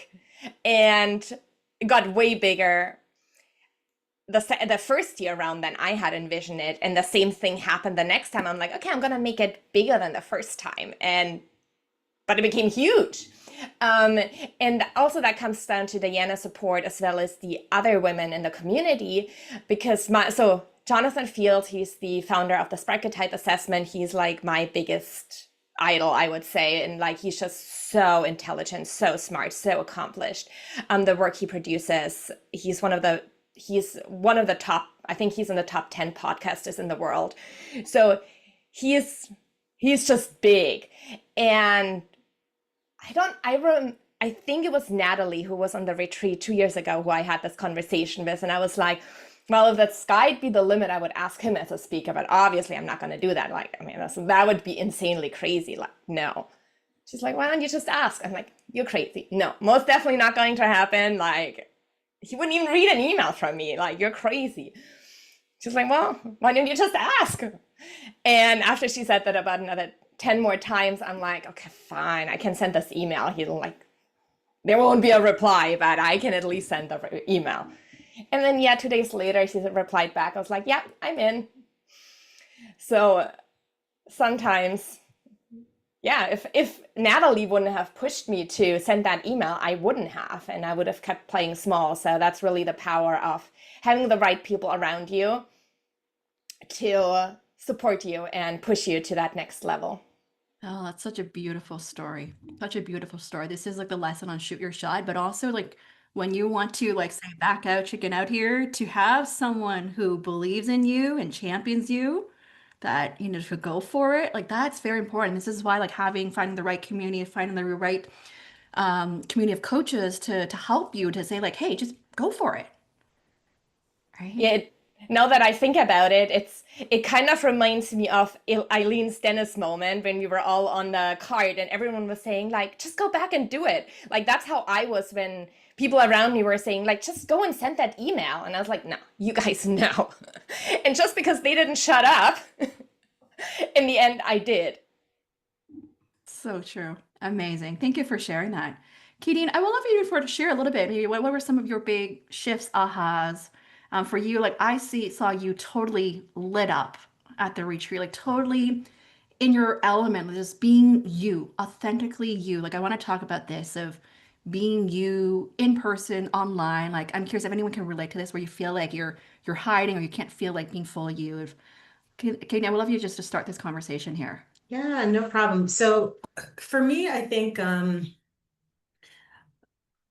And it got way bigger the first year around than I had envisioned it. And the same thing happened the next time. I'm like, okay, I'm going to make it bigger than the first time. But it became huge. And also that comes down to Diana's support as well as the other women in the community, because so Jonathan Fields, he's the founder of the Sparketype assessment. He's like my biggest idol, I would say. And like, he's just so intelligent, so smart, so accomplished. The work he produces, he's one of the top, I think he's in the top 10 podcasters in the world. So he's just big. And I think it was Natalie who was on the retreat 2 years ago who I had this conversation with. And I was like, well, if the sky'd be the limit, I would ask him as a speaker, but obviously I'm not going to do that. Like, I mean, that would be insanely crazy. Like, no. She's like, why don't you just ask? I'm like, you're crazy. No, most definitely not going to happen. Like, he wouldn't even read an email from me. Like, you're crazy. She's like, well, why didn't you just ask? And after she said that about another 10 more times, I'm like, okay, fine. I can send this email. He'll like, there won't be a reply, but I can at least send the email. And then, yeah, 2 days later, she replied back. I was like, yeah, I'm in. So sometimes, yeah, if Natalie wouldn't have pushed me to send that email, I wouldn't have, and I would have kept playing small. So that's really the power of having the right people around you to support you and push you to that next level. Oh, that's such a beautiful story. Such a beautiful story. This is like the lesson on shoot your shot, but also like when you want to like say back out, chicken out here, to have someone who believes in you and champions you, that to go for it, like that's very important. This is why like finding the right community, finding the right community of coaches to help you to say like, hey, just go for it. Right? Yeah. Now that I think about it, it kind of reminds me of Eileen's Dennis moment when we were all on the cart and everyone was saying like, just go back and do it. Like that's how I was when people around me were saying like, just go and send that email. And I was like, no, you guys know. And just because they didn't shut up, in the end, I did. So true. Amazing. Thank you for sharing that. Kadeen, I would love you to share a little bit. Maybe what were some of your big shifts, ahas, for you? Like I saw you totally lit up at the retreat, like totally in your element, like, just being you, authentically you. Like I want to talk about this of being you in person, online. Like I'm curious if anyone can relate to this, where you feel like you're hiding or you can't feel like being full you. If Kadeen, I would love you just to start this conversation here. Yeah, no problem. So for me, I think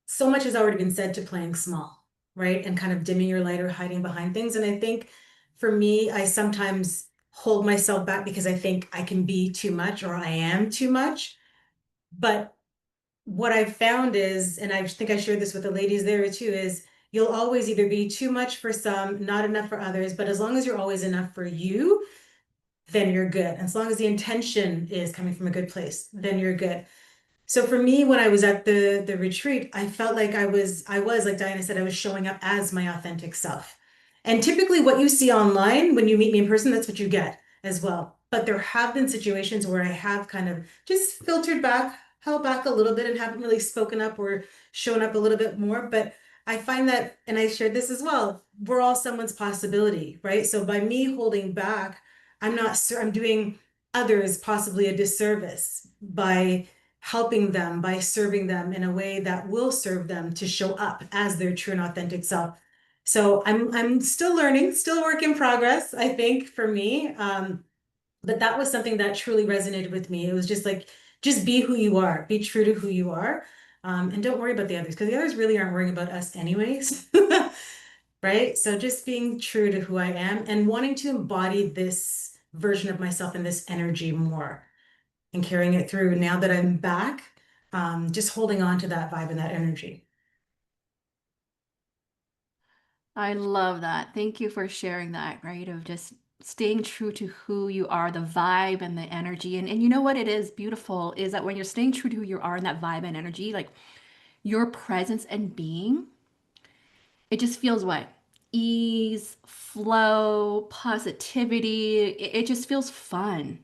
so much has already been said to playing small, right? And kind of dimming your light or hiding behind things. And I think for me, I sometimes hold myself back because I think I can be too much or I am too much. But what I've found is, and I think I shared this with the ladies there too, is you'll always either be too much for some, not enough for others. But as long as you're always enough for you, then you're good. As long as the intention is coming from a good place, then you're good. So for me, when I was at the retreat, I felt like I was like Diana said, I was showing up as my authentic self. And typically what you see online when you meet me in person, that's what you get as well. But there have been situations where I have kind of just filtered back, held back a little bit and haven't really spoken up or shown up a little bit more. But I find that, and I shared this as well, we're all someone's possibility, right? So by me holding back, I'm doing others possibly a disservice by helping them, by serving them in a way that will serve them to show up as their true and authentic self. So I'm still learning, still work in progress, I think, for me. But that was something that truly resonated with me. It was just like, just be who you are, be true to who you are. And don't worry about the others, because the others really aren't worrying about us anyways. Right? So just being true to who I am and wanting to embody this version of myself and this energy more and carrying it through now that I'm back, just holding on to that vibe and that energy. I love that. Thank you for sharing that, right? Of just staying true to who you are, the vibe and the energy. And you know what it is beautiful is that when you're staying true to who you are and that vibe and energy, like your presence and being, it just feels what? Ease, flow, positivity. It just feels fun,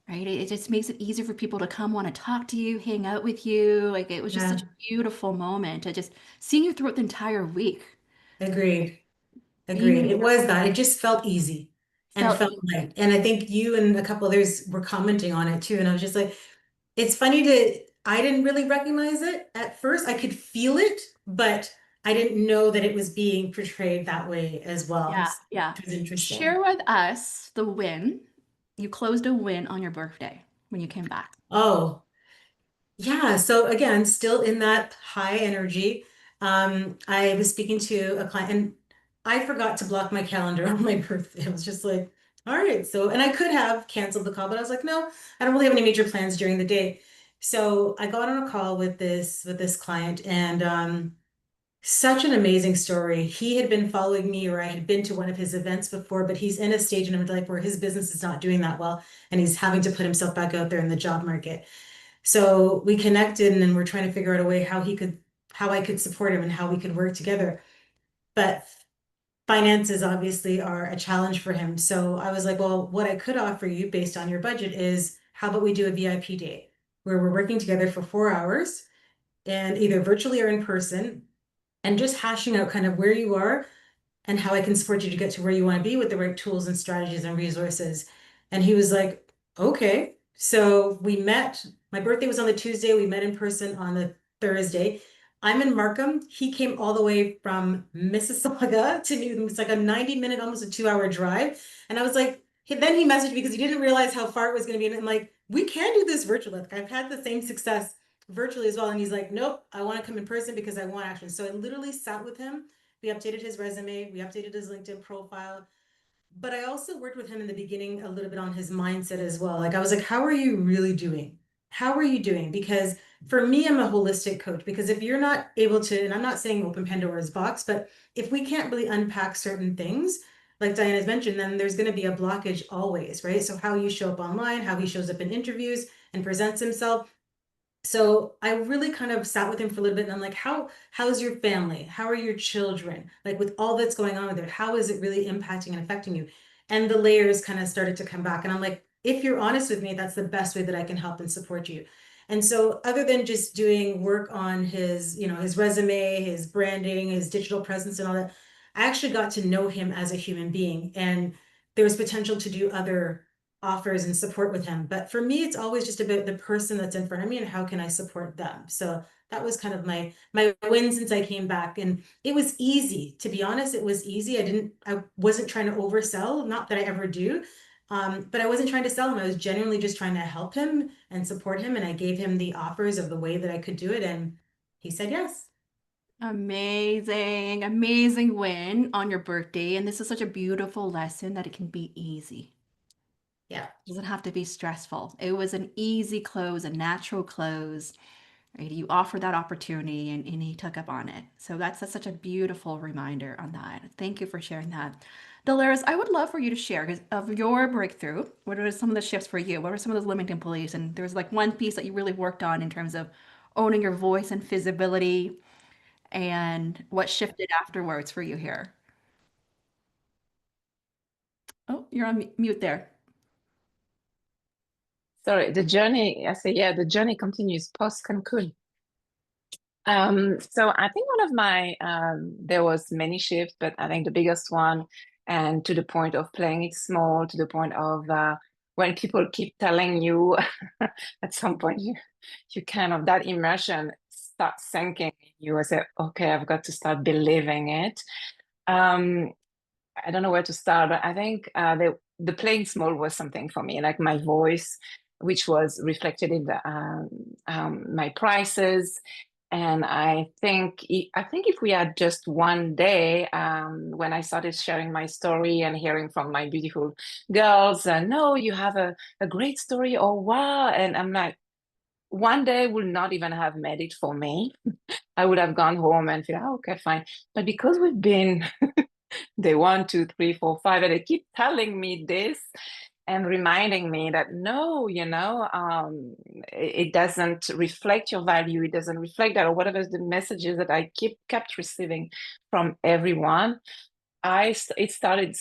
right? It just makes it easier for people to come want to talk to you, hang out with you. Like it was just Yeah, such a beautiful moment to just seeing you throughout the entire week, agreed. being Agreed. in It was that. It just felt easy and felt felt light. And I think you and a couple others were commenting on it too. And I was just like, it's funny I didn't really recognize it at first. I could feel it, but I didn't know that it was being portrayed that way as well, yeah, yeah. which was interesting. Share with us the win. You closed a win on your birthday when you came back. Oh, yeah. So again, still in that high energy. I was speaking to a client and I forgot to block my calendar on my birthday. I was just like, all right. So, and I could have canceled the call, but I was like, no, I don't really have any major plans during the day. So I got on a call with this client and such an amazing story. He had been following me, or I had been to one of his events before, but he's in a stage in his life where his business is not doing that well, and he's having to put himself back out there in the job market. So we connected and we're trying to figure out a way how I could support him and how we could work together. But finances obviously are a challenge for him. So I was like, well, what I could offer you based on your budget is how about we do a VIP day where we're working together for 4 hours and either virtually or in person and just hashing out kind of where you are and how I can support you to get to where you want to be with the right tools and strategies and resources. And he was like, okay. So we met. My birthday was on the Tuesday. We met in person on the Thursday. I'm in Markham. He came all the way from Mississauga to Newton. It's like a 90-minute, almost a 2-hour drive. And I was like, then he messaged me because he didn't realize how far it was going to be. And I'm like, we can do this virtually. Like, I've had the same success virtually as well. And he's like, nope, I want to come in person because I want action. So I literally sat with him. We updated his resume, we updated his LinkedIn profile. But I also worked with him in the beginning a little bit on his mindset as well. Like I was like, how are you really doing? How are you doing? Because for me, I'm a holistic coach. Because if you're not able to, and I'm not saying open Pandora's box, but if we can't really unpack certain things, like Diana's mentioned, then there's going to be a blockage always, right? So how you show up online, how he shows up in interviews and presents himself. So I really kind of sat with him for a little bit and I'm like, how's your family? How are your children? Like with all that's going on with it, how is it really impacting and affecting you? And the layers kind of started to come back. And I'm like, if you're honest with me, that's the best way that I can help and support you. And so other than just doing work on his, his resume, his branding, his digital presence and all that, I actually got to know him as a human being. And there was potential to do other offers and support with him. But for me, it's always just about the person that's in front of me and how can I support them. So that was kind of my win since I came back. And it was easy, to be honest, it was easy. I wasn't trying to oversell, not that I ever do. But I wasn't trying to sell him. I was genuinely just trying to help him and support him. And I gave him the offers of the way that I could do it. And he said yes. Amazing, amazing win on your birthday. And this is such a beautiful lesson that it can be easy. Yeah. It doesn't have to be stressful. It was an easy close, a natural close. Right? You offered that opportunity and he took up on it. So that's such a beautiful reminder on that. Thank you for sharing that. Dolores, I would love for you to share 'cause of your breakthrough. What are some of the shifts for you? What were some of those limiting beliefs? And there was like one piece that you really worked on in terms of owning your voice and visibility and what shifted afterwards for you here. Oh, you're on mute there. Sorry, the journey, I say, yeah, the journey continues post Cancun. So I think one of my, there was many shifts, but I think the biggest one, and to the point of playing it small, to the point of when people keep telling you at some point, you kind of, that immersion starts sinking in you. I say, okay, I've got to start believing it. I don't know where to start, but I think the playing small was something for me, like my voice, which was reflected in my prices. And I think if we had just one day, when I started sharing my story and hearing from my beautiful girls, no, you have a great story, oh wow, and I'm like, one day would not even have made it for me. I would have gone home and feel, oh, okay, fine. But because we've been day 1, 2, 3, 4, 5, and they keep telling me this and reminding me that no, it doesn't reflect your value, it doesn't reflect that, or whatever the messages that I kept receiving from everyone, it started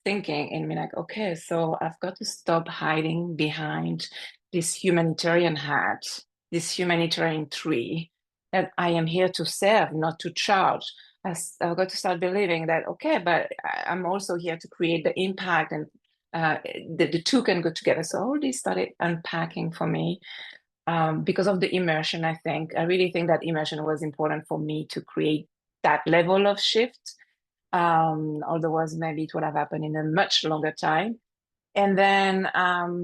thinking in me like, okay, so I've got to stop hiding behind this humanitarian hat, this humanitarian tree, that I am here to serve, not to charge. I've got to start believing that, okay, but I'm also here to create the impact, and the two can go together. So all this started unpacking for me because of the immersion. I really think that immersion was important for me to create that level of shift. Otherwise, maybe it would have happened in a much longer time. And then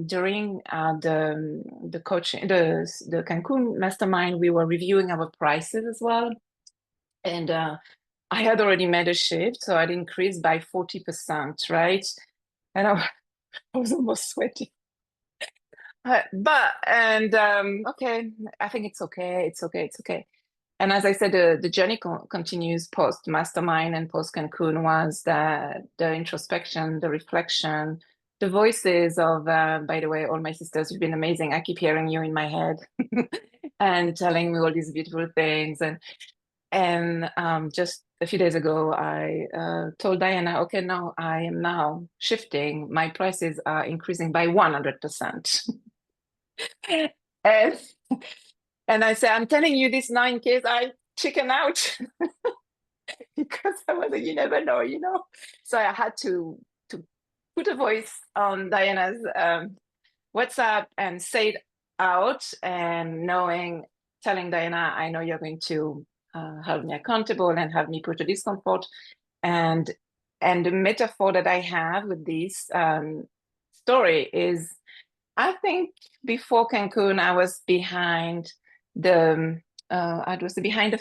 during the coaching, the Cancun mastermind, we were reviewing our prices as well. And I had already made a shift, so I'd increased by 40%, right? And I was almost sweating. Okay, I think it's okay. And as I said, the journey continues post mastermind and post Cancun, was the introspection, the reflection, the voices of, by the way, all my sisters, you've been amazing. I keep hearing you in my head and telling me all these beautiful things. And just a few days ago, I told Diana, okay, now I am now shifting. My prices are increasing by 100%. And I said, I'm telling you this now in case I chicken out. Because I was like, you never know, So I had to put a voice on Diana's WhatsApp and say it out, and telling Diana, I know you're going to hold me accountable and have me put a discomfort. And the metaphor that I have with this story is, I think before Cancun, I was behind the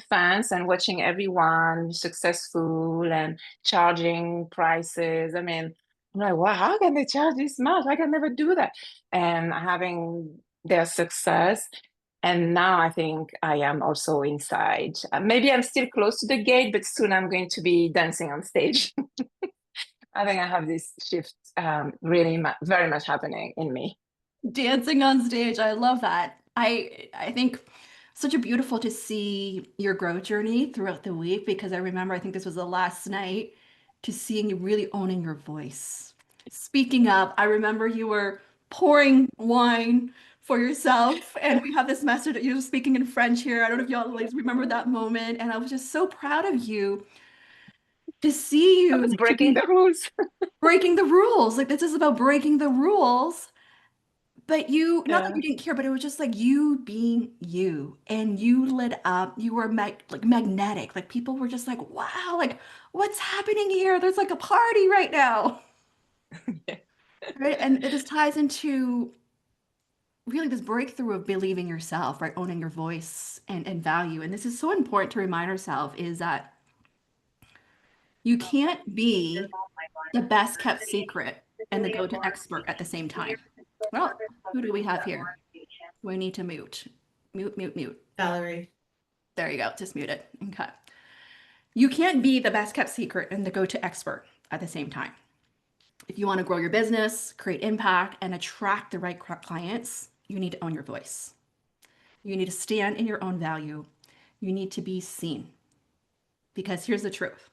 fence and watching everyone successful and charging prices. I mean, I'm like, wow, how can they charge this much? I can never do that. And having their success. And now I think I am also inside. Maybe I'm still close to the gate, but soon I'm going to be dancing on stage. I think I have this shift really very much happening in me. Dancing on stage. I love that. I think such a beautiful to see your growth journey throughout the week, because I remember, I think this was the last night, to seeing you really owning your voice. Speaking up, I remember you were pouring wine for yourself. And we have this message that you're speaking in French here. I don't know if y'all like remember that moment. And I was just so proud of you to see I you was to breaking be the rules. breaking the rules. Like this is about breaking the rules. But you, not that Yeah. you didn't care, but it was just like you being you, and you lit up. You were like magnetic. Like people were just like, wow, like what's happening here? There's like a party right now. Right? And this ties into really this breakthrough of believing yourself, right? Owning your voice and value. And this is so important to remind ourselves is that you can't be the best kept secret and the go-to expert at the same time. Well, who do we have here? We need to mute. Mute, mute, mute. Valerie. There you go. Just mute it. Okay. You can't be the best kept secret and the go-to expert at the same time. If you want to grow your business, create impact, and attract the right clients, you need to own your voice. You need to stand in your own value. You need to be seen. Because here's the truth,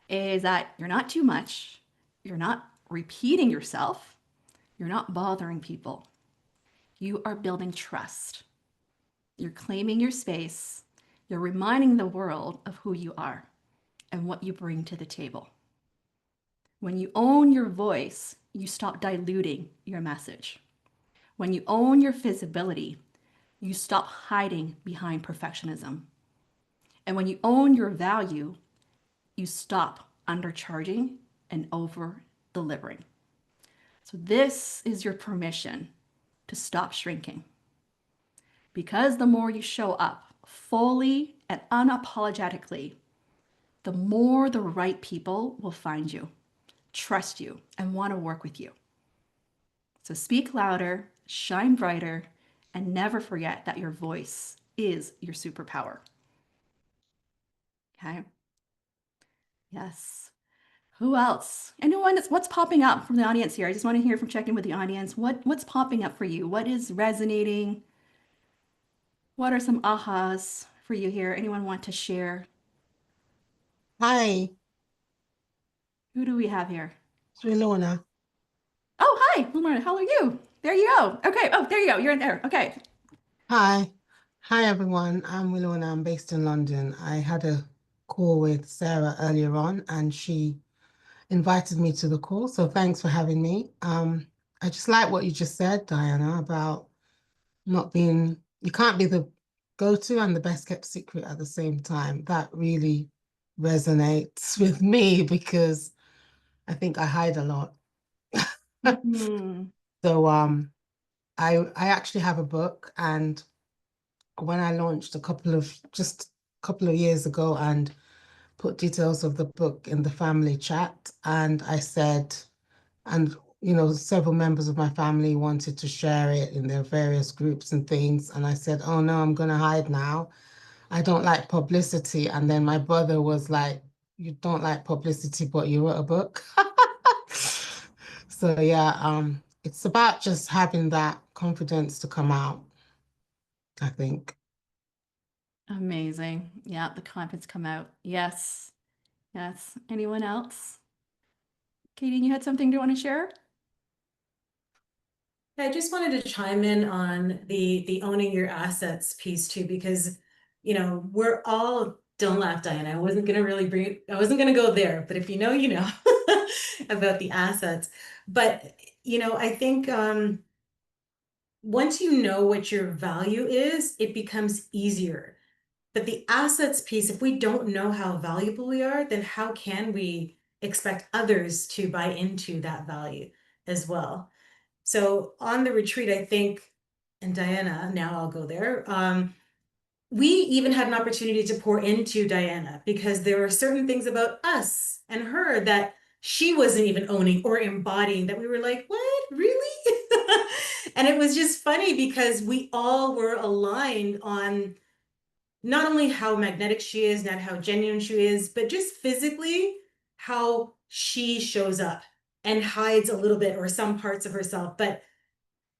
is that you're not too much. You're not repeating yourself. You're not bothering people. You are building trust. You're claiming your space. You're reminding the world of who you are and what you bring to the table. When you own your voice, you stop diluting your message. When you own your visibility, you stop hiding behind perfectionism. And when you own your value, you stop undercharging and over delivering. So, this is your permission to stop shrinking. Because the more you show up fully and unapologetically, the more the right people will find you, trust you, and want to work with you. So speak louder, shine brighter, and never forget that your voice is your superpower. Okay? Yes. Who else? Anyone what's popping up from the audience here? I just want to hear from checking with the audience. What's popping up for you? What is resonating? What are some ahas for you here? Anyone want to share? Hi, Who do we have here? it's Wilona. Oh, hi, Lumar. How are you? There you go. Okay. Oh, there you go. You're in there. Okay. Hi. Hi, everyone. I'm Wilona. I'm based in London. I had a call with Sarah earlier on, and she invited me to the call. So thanks for having me. I just like what you just said, Diana, about not being, you can't be the go-to and the best kept secret at the same time. That really resonates with me because I think I hide a lot. Mhm. So I actually have a book, and when I launched just a couple of years ago and put details of the book in the family chat, and I said, and several members of my family wanted to share it in their various groups and things, and I said, oh no, I'm gonna hide now. I don't like publicity. And then my brother was like, you don't like publicity, but you wrote a book. So yeah, it's about just having that confidence to come out, I think. Amazing. Yeah, the confidence come out. Yes. Yes. Anyone else? Katie, you had something you want to share? I just wanted to chime in on the owning your assets piece too, because we're all, don't laugh, Diana. I wasn't gonna go there, but if you know, you know about the assets. But I think once you know what your value is, it becomes easier. But the assets piece, if we don't know how valuable we are, then how can we expect others to buy into that value as well? So on the retreat, I think, and Diana, now I'll go there. We even had an opportunity to pour into Diana because there were certain things about us and her that she wasn't even owning or embodying, that we were like, what, really? And it was just funny because we all were aligned on not only how magnetic she is, not how genuine she is, but just physically how she shows up and hides a little bit or some parts of herself. But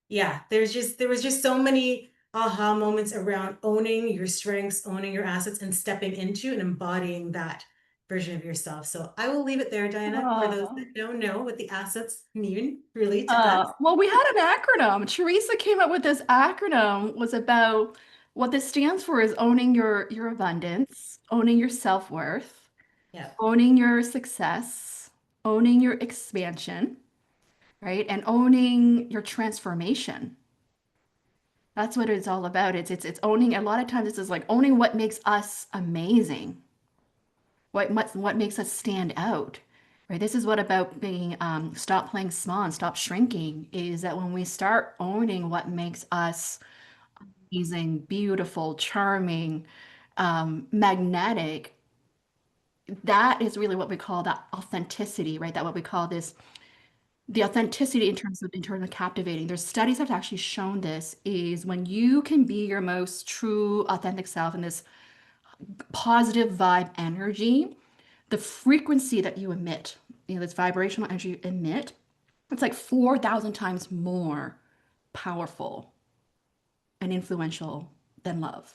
yeah, there was just so many aha moments around owning your strengths, owning your assets, and stepping into and embodying that version of yourself. So I will leave it there, Diana, for those Aw. that don't know what the assets mean really to us. Well, we had an acronym. Teresa came up with this acronym was about what this stands for is owning your abundance, owning your self-worth, Yeah. owning your success, owning your expansion, right? And owning your transformation. That's what it's all about. It's owning, a lot of times this is like owning what makes us amazing, what makes us stand out, right? This is what about being stop playing small and stop shrinking, is that when we start owning what makes us amazing, beautiful, charming, magnetic, that is really what we call that authenticity, right? That what we call this the authenticity in terms of captivating. There's studies that have actually shown this is when you can be your most true, authentic self in this positive vibe energy, the frequency that you emit, this vibrational energy you emit, it's like 4,000 times more powerful and influential than love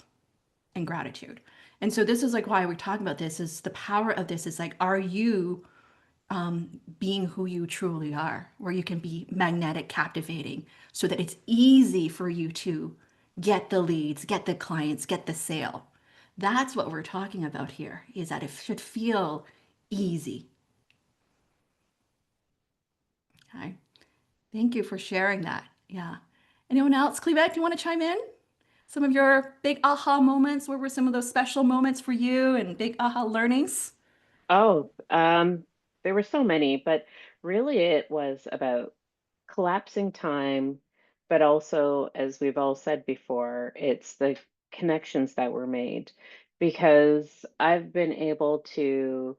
and gratitude. And so this is like why we're talking about this is the power of this is like, are you being who you truly are, where you can be magnetic, captivating, so that it's easy for you to get the leads, get the clients, get the sale. That's what we're talking about here, is that it should feel easy. Okay. Thank you for sharing that. Yeah. Anyone else? Clevette, do you want to chime in? Some of your big aha moments. What were some of those special moments for you and big aha learnings? Oh, there were so many, but really it was about collapsing time, but also, as we've all said before, it's the connections that were made because I've been able to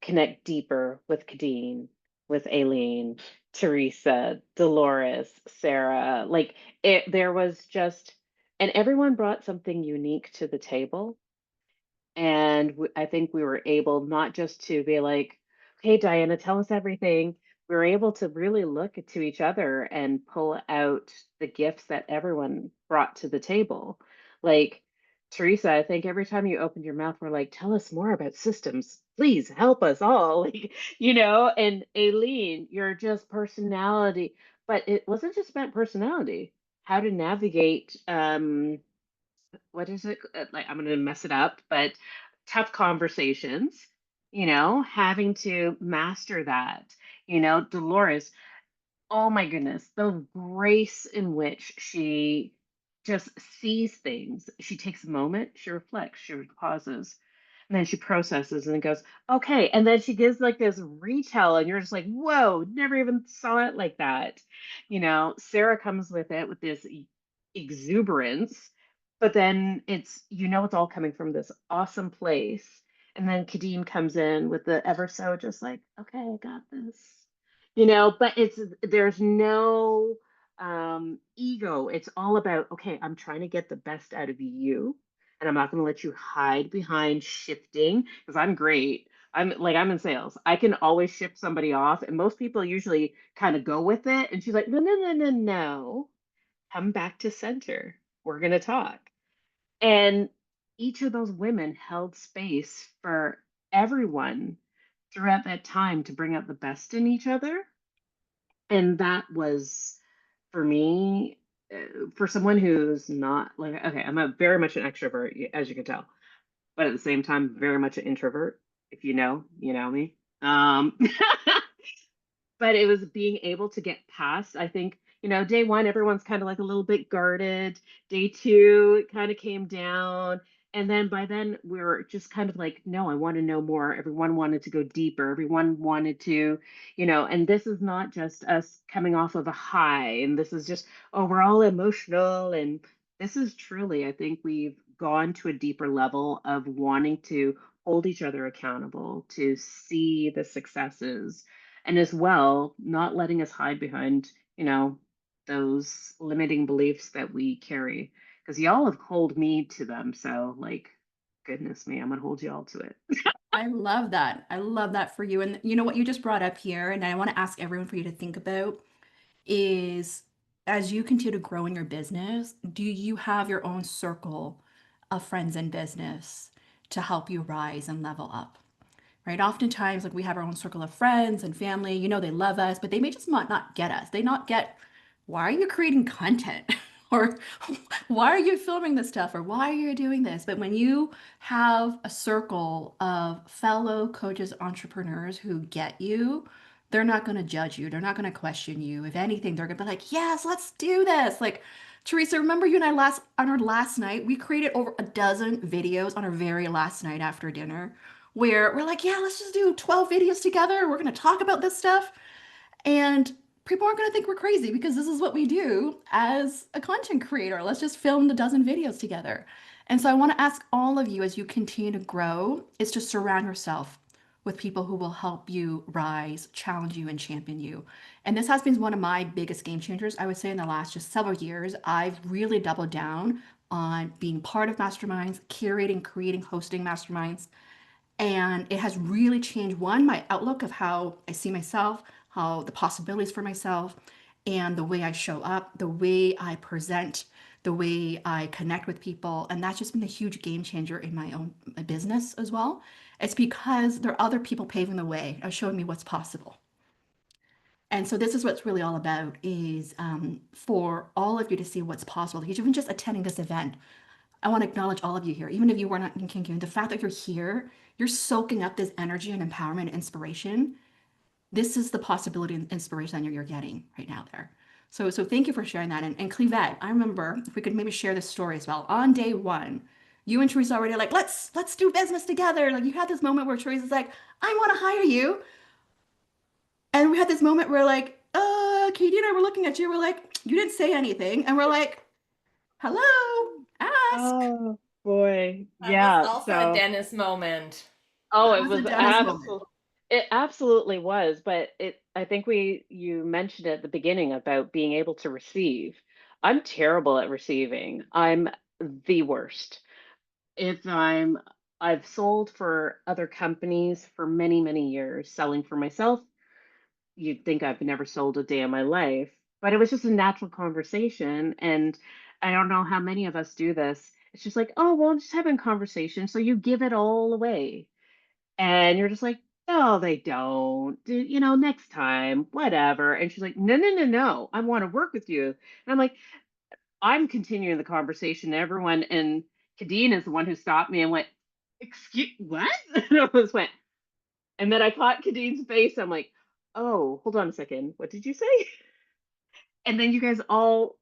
connect deeper with Kadeen, with Aileen, Teresa, Dolores, Sarah. Like there was just, and everyone brought something unique to the table. And I think we were able not just to be like, "Hey, Diana, tell us everything." We were able to really look to each other and pull out the gifts that everyone brought to the table. Like Teresa, I think every time you opened your mouth, we're like, "Tell us more about systems. Please help us all." Like, and Aileen, your just personality. But it wasn't just about personality, how to navigate what is it? Like, I'm going to mess it up, but tough conversations, having to master that. Dolores, oh my goodness, the grace in which she just sees things. She takes a moment, she reflects, she pauses, and then she processes and then goes, okay. And then she gives like this retell, and you're just like, whoa, never even saw it like that. Sarah comes with it with this exuberance, but then it's all coming from this awesome place. And then Kadeem comes in with the ever so just like, okay, I got this. But there's no ego. It's all about, okay, I'm trying to get the best out of you, and I'm not going to let you hide behind shifting because I'm great. I'm in sales. I can always shift somebody off, and most people usually kind of go with it. And she's like, no, no, no, no, no. Come back to center. We're going to talk. And each of those women held space for everyone throughout that time to bring out the best in each other. And that was for me, for someone who's not like, okay, I'm very much an extrovert, as you can tell, but at the same time, very much an introvert. If you know me. But it was being able to get past, I think, day one, everyone's kind of like a little bit guarded. Day two, it kind of came down. And then by then, we were just kind of like, no, I want to know more. Everyone wanted to go deeper. Everyone wanted to, and this is not just us coming off of a high. And this is just, oh, we're all emotional. And this is truly, I think we've gone to a deeper level of wanting to hold each other accountable, to see the successes, and as well not letting us hide behind those limiting beliefs that we carry, because y'all have hold me to them, so like, goodness me, I'm gonna hold y'all to it. I love that. I love that for you. And you know what you just brought up here, and I want to ask everyone for you to think about is as you continue to grow in your business, do you have your own circle of friends in business to help you rise and level up? right? Oftentimes, like we have our own circle of friends and family, you know, they love us, but they may just not get us. They not get, why are you creating content? Or why are you filming this stuff? Or why are you doing this? But when you have a circle of fellow coaches, entrepreneurs who get you, they're not going to judge you. They're not going to question you. If anything, they're going to be like, yes, let's do this. Like, Teresa, remember you and I on our last night, we created over a dozen videos on our very last night after dinner where we're like, yeah, let's just do 12 videos together. We're going to talk about this stuff. And people aren't going to think we're crazy because this is what we do as a content creator. Let's just film the dozen videos together. And so I want to ask all of you as you continue to grow is to surround yourself with people who will help you rise, challenge you, and champion you. And this has been one of my biggest game changers, I would say, in the last just several years. I've really doubled down on being part of masterminds, curating, creating, hosting masterminds. And it has really changed, one, my outlook of how I see myself, how the possibilities for myself, and the way I show up, the way I present, the way I connect with people. And that's just been a huge game changer in my own business as well. It's because there are other people paving the way, showing me what's possible. And so this is what's really all about is for all of you to see what's possible. Even just attending this event, I want to acknowledge all of you here, even if you were not in Cancun, the fact that you're here, you're soaking up this energy and empowerment and inspiration. This is the possibility and inspiration that you're getting right now there. So thank you for sharing that. And Clivette, I remember if we could maybe share this story as well. On day one, you and Teresa already like, let's do business together. Like you had this moment where Teresa's like, I want to hire you. And we had this moment where like, Katie and I were looking at you. We're like, you didn't say anything. And we're like, hello, ask. Oh boy. That Yeah. was also a Dennis moment. Oh, That it was a was Dennis moment. absolutely, it absolutely was, but I think you mentioned at the beginning about being able to receive. I'm terrible at receiving. I'm the worst. If I've sold for other companies for many, many years, selling for myself, you'd think I've never sold a day in my life, but it was just a natural conversation. And I don't know how many of us do this. It's just like, oh, well, I'm just having a conversation. So you give it all away. And you're just like, no, they don't. Next time, whatever. And she's like, no, no, no, no. I want to work with you. And I'm like, I'm continuing the conversation. Everyone, and Kadeen is the one who stopped me and went, excuse what? And I was went, and then I caught Kadeen's face. I'm like, oh, hold on a second. What did you say? And then you guys all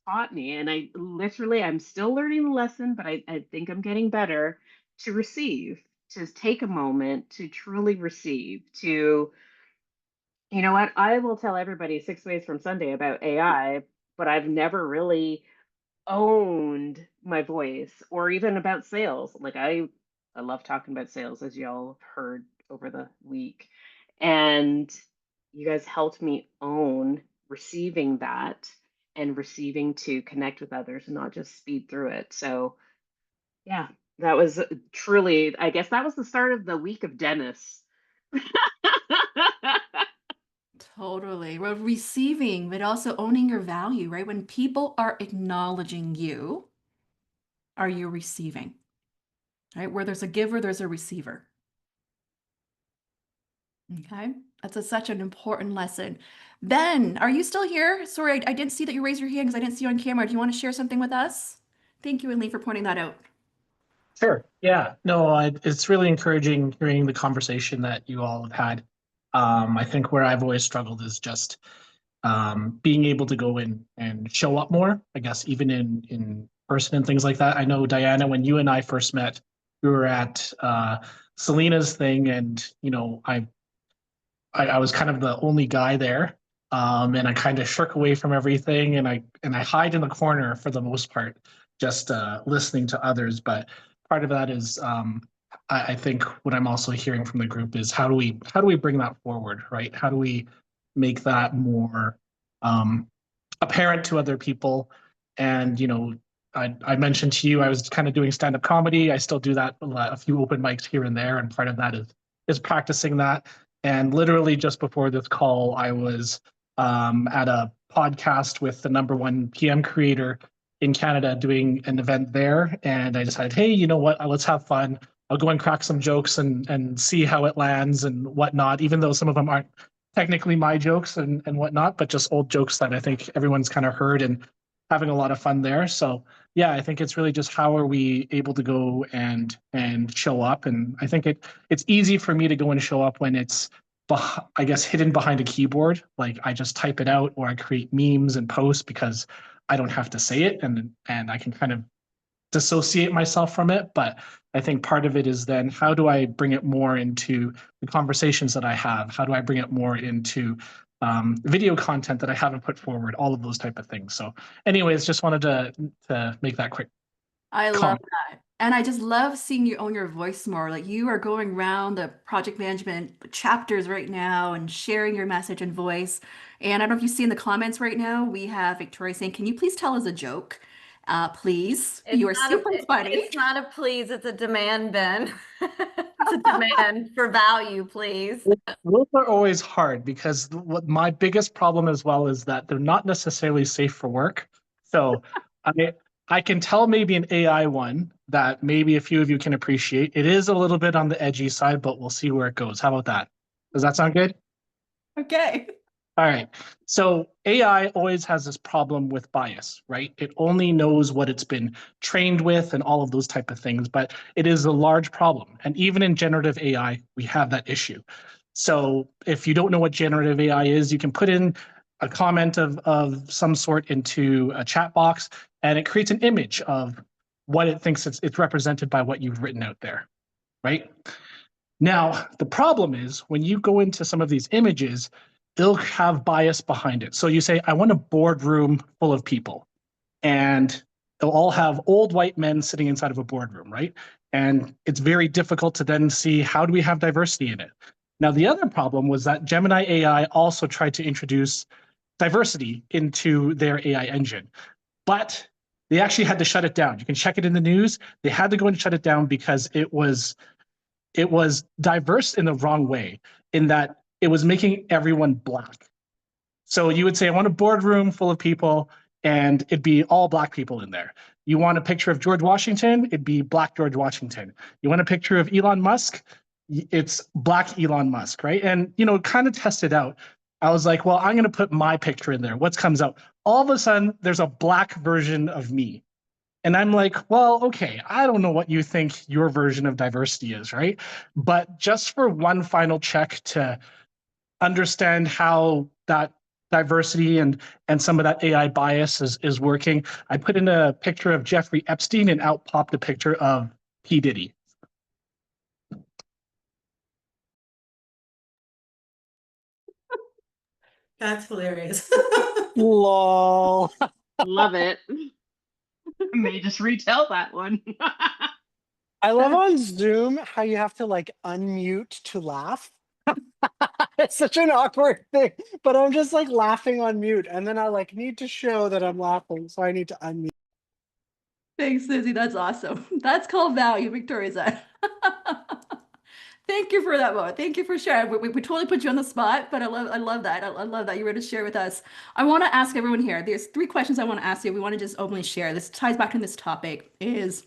taught me, and I'm still learning the lesson, but I think I'm getting better to receive, to take a moment to truly receive, to, you know what, I will tell everybody 6 ways from Sunday about AI, but I've never really owned my voice or even about sales. Like I love talking about sales, as y'all have heard over the week. And you guys helped me own receiving that and receiving to connect with others and not just speed through it. So yeah, that was truly, I guess that was the start of the week of Dennis. Totally. Well, receiving, but also owning your value, right? When people are acknowledging you, are you receiving? Right? Where there's a giver, there's a receiver. Okay. That's such an important lesson. Ben, are you still here? Sorry, I didn't see that you raised your hand because I didn't see you on camera. Do you want to share something with us? Thank you, Eileen, for pointing that out. Sure. Yeah. No, it's really encouraging hearing the conversation that you all have had. I think where I've always struggled is just being able to go in and show up more, I guess, even in person and things like that. I know, Diana, when you and I first met, we were at Selena's thing, and I was kind of the only guy there, and I kind of shirk away from everything, and I hide in the corner for the most part, just listening to others. But part of that is, I think what I'm also hearing from the group is how do we bring that forward, right? How do we make that more apparent to other people? And I mentioned to you I was kind of doing stand-up comedy. I still do that, a few open mics here and there, and part of that is practicing that. And literally just before this call, I was at a podcast with the #1 PM creator in Canada doing an event there. And I decided, hey, you know what? Let's have fun. I'll go and crack some jokes and see how it lands and whatnot, even though some of them aren't technically my jokes and whatnot, but just old jokes that I think everyone's kind of heard and having a lot of fun there. So yeah, I think it's really just how are we able to go and show up. And I think it's easy for me to go and show up when it's I guess hidden behind a keyboard. Like I just type it out or I create memes and posts because I don't have to say it and I can kind of dissociate myself from it. But I think part of it is then how do I bring it more into the conversations that I have? How do I bring it more into video content that I haven't put forward? All of those type of things. So, anyways, just wanted to make that quick. I love comment. that. And I just love seeing you own your voice more. Like you are going around the project management chapters right now and sharing your message and voice. And I don't know if you see in the comments right now, we have Victoria saying, can you please tell us a joke? Please. You are super funny. It's not a please, it's a demand, Ben. It's a demand for value, please. Those are always hard because what my biggest problem as well is that they're not necessarily safe for work. So I can tell maybe an AI one that maybe a few of you can appreciate. It is a little bit on the edgy side, but we'll see where it goes. How about that? Does that sound good? Okay. All right. So AI always has this problem with bias, right? It only knows what it's been trained with and all of those type of things, but it is a large problem. And even in generative AI, we have that issue. So if you don't know what generative AI is, you can put in a comment of some sort into a chat box and it creates an image of what it thinks it's represented by what you've written out there, right? Now, the problem is when you go into some of these images, they'll have bias behind it. So you say, I want a boardroom full of people. And they'll all have old white men sitting inside of a boardroom, right? And it's very difficult to then see how do we have diversity in it. Now, the other problem was that Gemini AI also tried to introduce diversity into their AI engine, but they actually had to shut it down. You can check it in the news. They had to go and shut it down because it was diverse in the wrong way, in that it was making everyone black. So you would say, I want a boardroom full of people, and it'd be all black people in there. You want a picture of George Washington, it'd be black George Washington. You want a picture of Elon Musk, it's black Elon Musk, right? And, kind of test it out. I was like, well, I'm going to put my picture in there. What comes out? All of a sudden, there's a black version of me. And I'm like, well, okay, I don't know what you think your version of diversity is, right? But just for one final check to understand how that diversity and some of that AI bias is working, I put in a picture of Jeffrey Epstein and out popped a picture of P. Diddy. That's hilarious. Lol. Love it. I may just retell that one. I love on Zoom how you have to like unmute to laugh. It's such an awkward thing, but I'm just like laughing on mute, and then I like need to show that I'm laughing, so I need to unmute. Thanks, Lizzie. That's awesome. That's called value, Victoria said. Thank you for that, Mo. Thank you for sharing. We totally put you on the spot, but I love that. I love that you were to share with us. I want to ask everyone here. There's 3 questions I want to ask you. We want to just openly share. This ties back to this topic is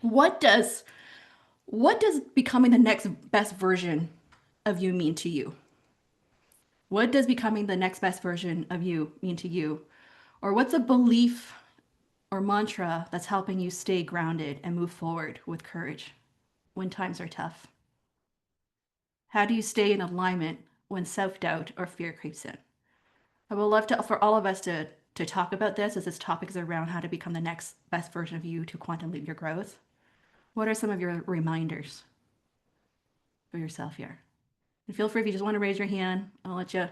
what does becoming the next best version of you mean to you? What does becoming the next best version of you mean to you? Or what's a belief or mantra that's helping you stay grounded and move forward with courage when times are tough? How do you stay in alignment when self-doubt or fear creeps in? I would love for all of us to talk about this, as this topic is around how to become the next best version of you to quantum leap your growth. What are some of your reminders for yourself here? And feel free if you just want to raise your hand, I'll let you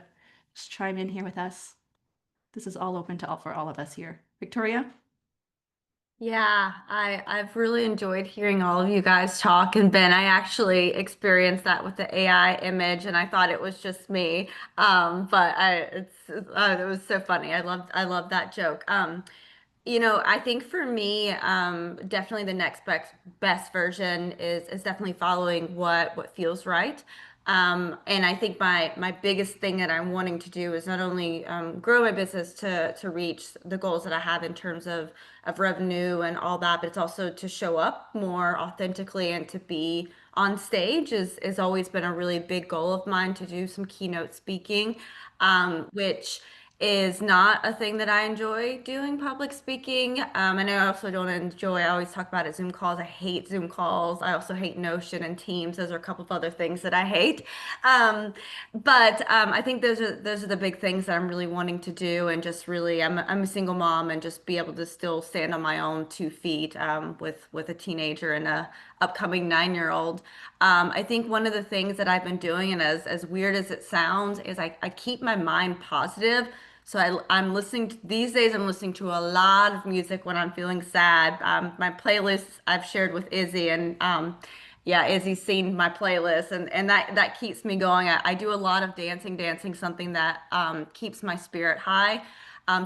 just chime in here with us. This is all open for all of us here. Victoria? Yeah, I've really enjoyed hearing all of you guys talk. And Ben, I actually experienced that with the AI image, and I thought it was just me. But it was so funny. I loved that joke. I think for me, definitely the next best version is definitely following what feels right. And I think my biggest thing that I'm wanting to do is not only grow my business to reach the goals that I have in terms of revenue and all that, but it's also to show up more authentically and to be on stage is always been a really big goal of mine, to do some keynote speaking, which is not a thing that I enjoy doing, public speaking. And I also don't enjoy, I always talk about it, Zoom calls. I hate Zoom calls. I also hate Notion and Teams. Those are a couple of other things that I hate. But I think those are the big things that I'm really wanting to do. And just really, I'm a single mom, and just be able to still stand on my own 2 feet, with a teenager and a upcoming 9-year-old. I think one of the things that I've been doing, and as weird as it sounds, is I keep my mind positive. So I'm listening these days. I'm listening to a lot of music when I'm feeling sad. My playlist I've shared with Izzy, and yeah, Izzy's seen my playlist, and that keeps me going. I do a lot of dancing, something that keeps my spirit high.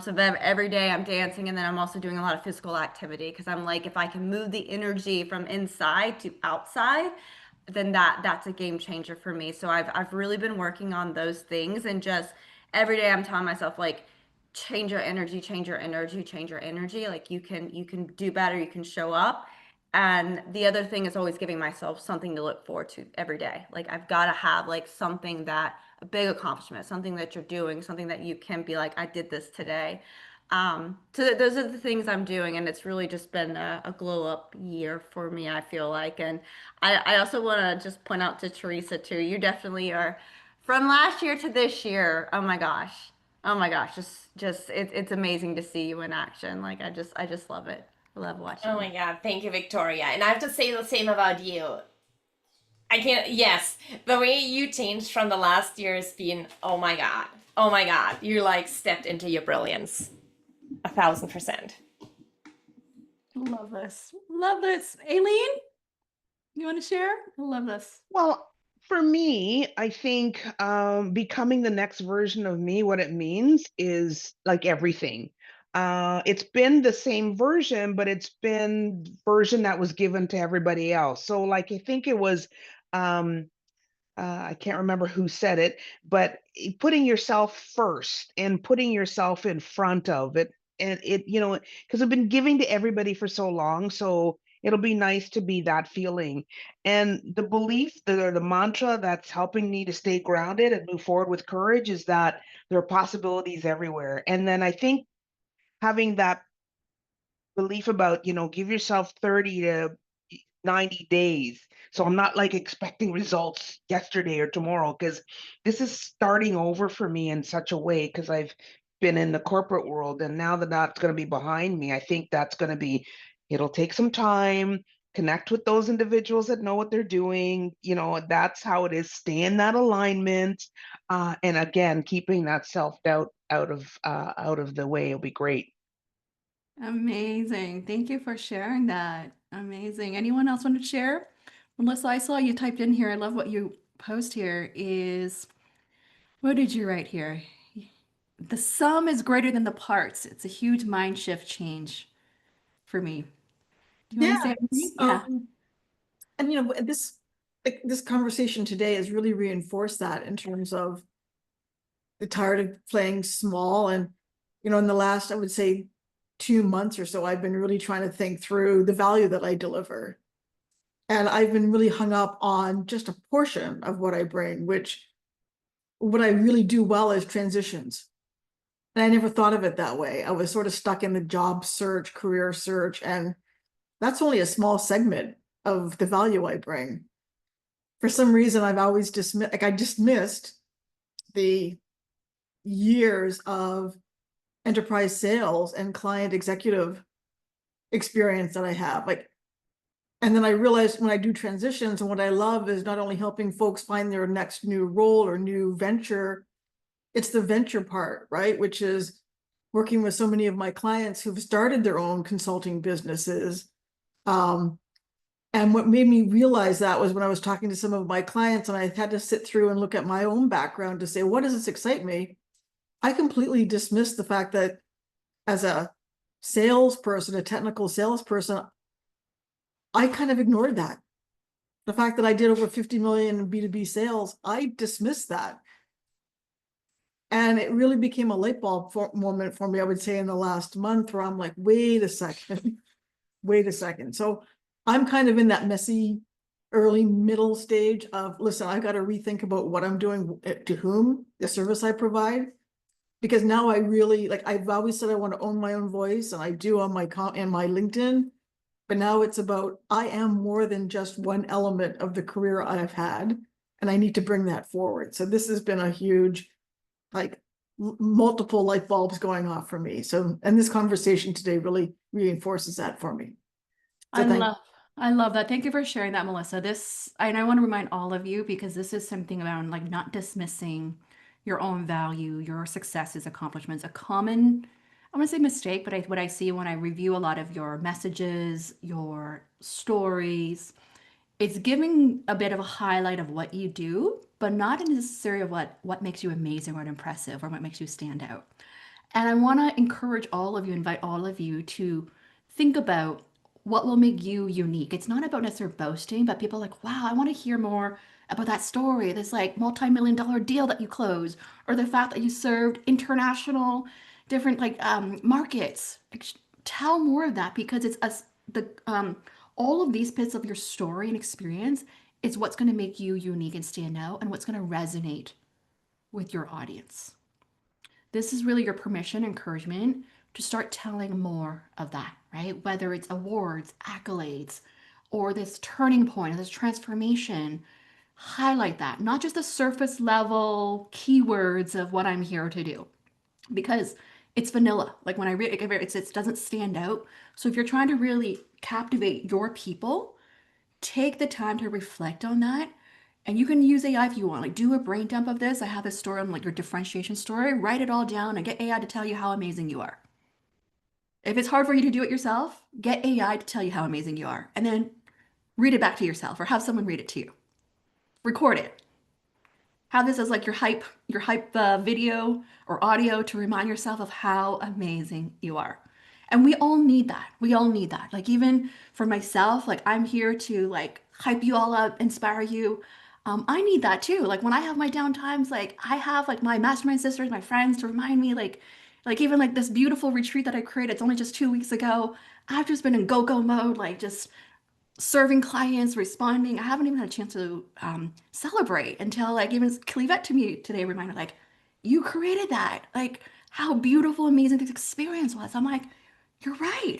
So every day I'm dancing, and then I'm also doing a lot of physical activity, because I'm like, if I can move the energy from inside to outside, then that's a game changer for me. So I've really been working on those things, and just every day I'm telling myself, like, change your energy, change your energy, change your energy. Like, you can do better, you can show up. And the other thing is always giving myself something to look forward to every day. Like, I've got to have like something, that a big accomplishment, something that you're doing, something that you can be like, I did this today. So those are the things I'm doing, and it's really just been a glow up year for me, I feel like. And I also want to just point out to Teresa too. You definitely are, from last year to this year. Oh my gosh. Oh my gosh. Just it's amazing to see you in action. Like, I just love it. I love watching. Oh my God. Thank you, Victoria. And I have to say the same about you. I can't, yes, the way you changed from the last year has been, oh my God. Oh my God. You like stepped into your brilliance. 1,000%. Love this. Love this. Aileen, you want to share? I love this. Well, for me, I think becoming the next version of me, what it means is like everything. It's been the same version, but it's been version that was given to everybody else. So like, I think it was, I can't remember who said it, but putting yourself first and putting yourself in front of it. And because I've been giving to everybody for so long. So it'll be nice to be that feeling. And the belief, the mantra that's helping me to stay grounded and move forward with courage is that there are possibilities everywhere. And then I think having that belief about, give yourself 30 to 90 days. So I'm not like expecting results yesterday or tomorrow, because this is starting over for me in such a way, because I've been in the corporate world, and now that that's going to be behind me, I think that's going to be, it'll take some time, connect with those individuals that know what they're doing. That's how it is. Stay in that alignment. And again, keeping that self-doubt out of the way will be great. Amazing. Thank you for sharing that. Amazing. Anyone else want to share? Melissa, I saw you typed in here. I love what you post here is, what did you write here? The sum is greater than the parts. It's a huge mind shift change for me. Do you want to say anything? Yeah. And this conversation today has really reinforced that, in terms of the tired of playing small. And in the last, I would say, 2 months or so, I've been really trying to think through the value that I deliver. And I've been really hung up on just a portion of what I bring, which what I really do well is transitions. And I never thought of it that way. I was sort of stuck in the job search, career search, and that's only a small segment of the value I bring. For some reason, I've always dismissed the years of enterprise sales and client executive experience that I have. And then I realized when I do transitions, and what I love is not only helping folks find their next new role or new venture, it's the venture part, right? Which is working with so many of my clients who've started their own consulting businesses. And what made me realize that was when I was talking to some of my clients, and I had to sit through and look at my own background to say, what does this excite me? I completely dismissed the fact that as a salesperson, a technical salesperson, I kind of ignored that. the fact that I did over 50 million in B2B sales, I dismissed that. And it really became a light bulb moment for me, I would say, in the last month, where I'm like, wait a second, wait a second. So I'm kind of in that messy early middle stage of, listen, I got to rethink about what I'm doing, to whom, the service I provide. Because now I really, like, I've always said I want to own my own voice, and I do on my LinkedIn. But now it's about, I am more than just one element of the career I've had, and I need to bring that forward. So this has been a huge, like, multiple light bulbs going off for me. So, and this conversation today really reinforces that for me. So I love that. Thank you for sharing that, Melissa. And I want to remind all of you, because this is something around like not dismissing your own value, your successes, accomplishments. A common, I want to say mistake, but what I see when I review a lot of your messages, your stories, it's giving a bit of a highlight of what you do, but not necessarily of what makes you amazing or impressive or what makes you stand out. And I want to encourage all of you, invite all of you to think about what will make you unique. It's not about necessarily boasting, but people are like, wow, I want to hear more about that story, this like multi-million-dollar deal that you closed, or the fact that you served international different like markets. Like, tell more of that, because it's us the all of these bits of your story and experience is what's going to make you unique and stand out, and what's going to resonate with your audience. This is really your permission, encouragement to start telling more of that, right? Whether it's awards, accolades, or this turning point, this transformation, highlight that, not just the surface level keywords of what I'm here to do, because it's vanilla. Like when I read it, it doesn't stand out. So if you're trying to really captivate your people, take the time to reflect on that. And you can use AI if you want. Like, do a brain dump of this. I have this story on like your differentiation story. Write it all down and get AI to tell you how amazing you are. If it's hard for you to do it yourself, get AI to tell you how amazing you are. And then read it back to yourself, or have someone read it to you. Record it. Have this as like your hype video or audio to remind yourself of how amazing you are. And we all need that. We all need that. Like, even for myself, like, I'm here to like hype you all up, inspire you. I need that too. Like when I have my down times, like I have like my mastermind sisters, my friends to remind me, like even like this beautiful retreat that I created, it's only just 2 weeks ago. I've just been in go-go mode, like just serving clients, responding. I haven't even had a chance to celebrate until like even Clevette to me today reminded, like, you created that. Like, how beautiful, amazing this experience was. I'm like, you're right.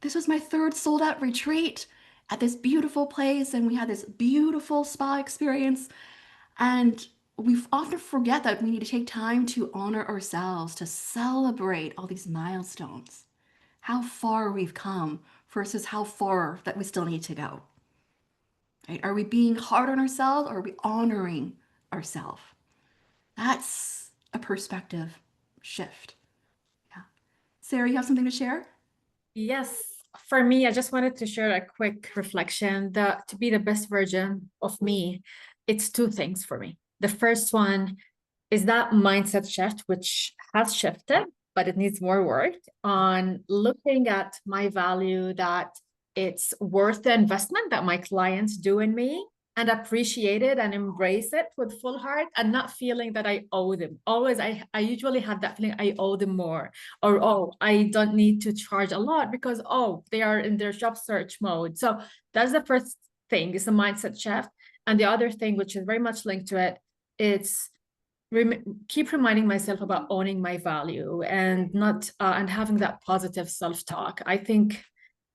This was my third sold out retreat at this beautiful place, and we had this beautiful spa experience. And we often forget that we need to take time to honor ourselves, to celebrate all these milestones, how far we've come versus how far that we still need to go. Right? Are we being hard on ourselves, or are we honoring ourselves? That's a perspective shift. Yeah. Sarah, you have something to share? Yes, for me, I just wanted to share a quick reflection that to be the best version of me, it's two things for me. The first one is that mindset shift, which has shifted, but it needs more work on looking at my value, that it's worth the investment that my clients do in me, and appreciate it and embrace it with full heart, and not feeling that I owe them. Always, I usually have that feeling I owe them more, or, oh, I don't need to charge a lot because, oh, they are in their job search mode. So that's the first thing, is the mindset shift. And the other thing, which is very much linked to it, it's keep reminding myself about owning my value, and not and having that positive self-talk. I think,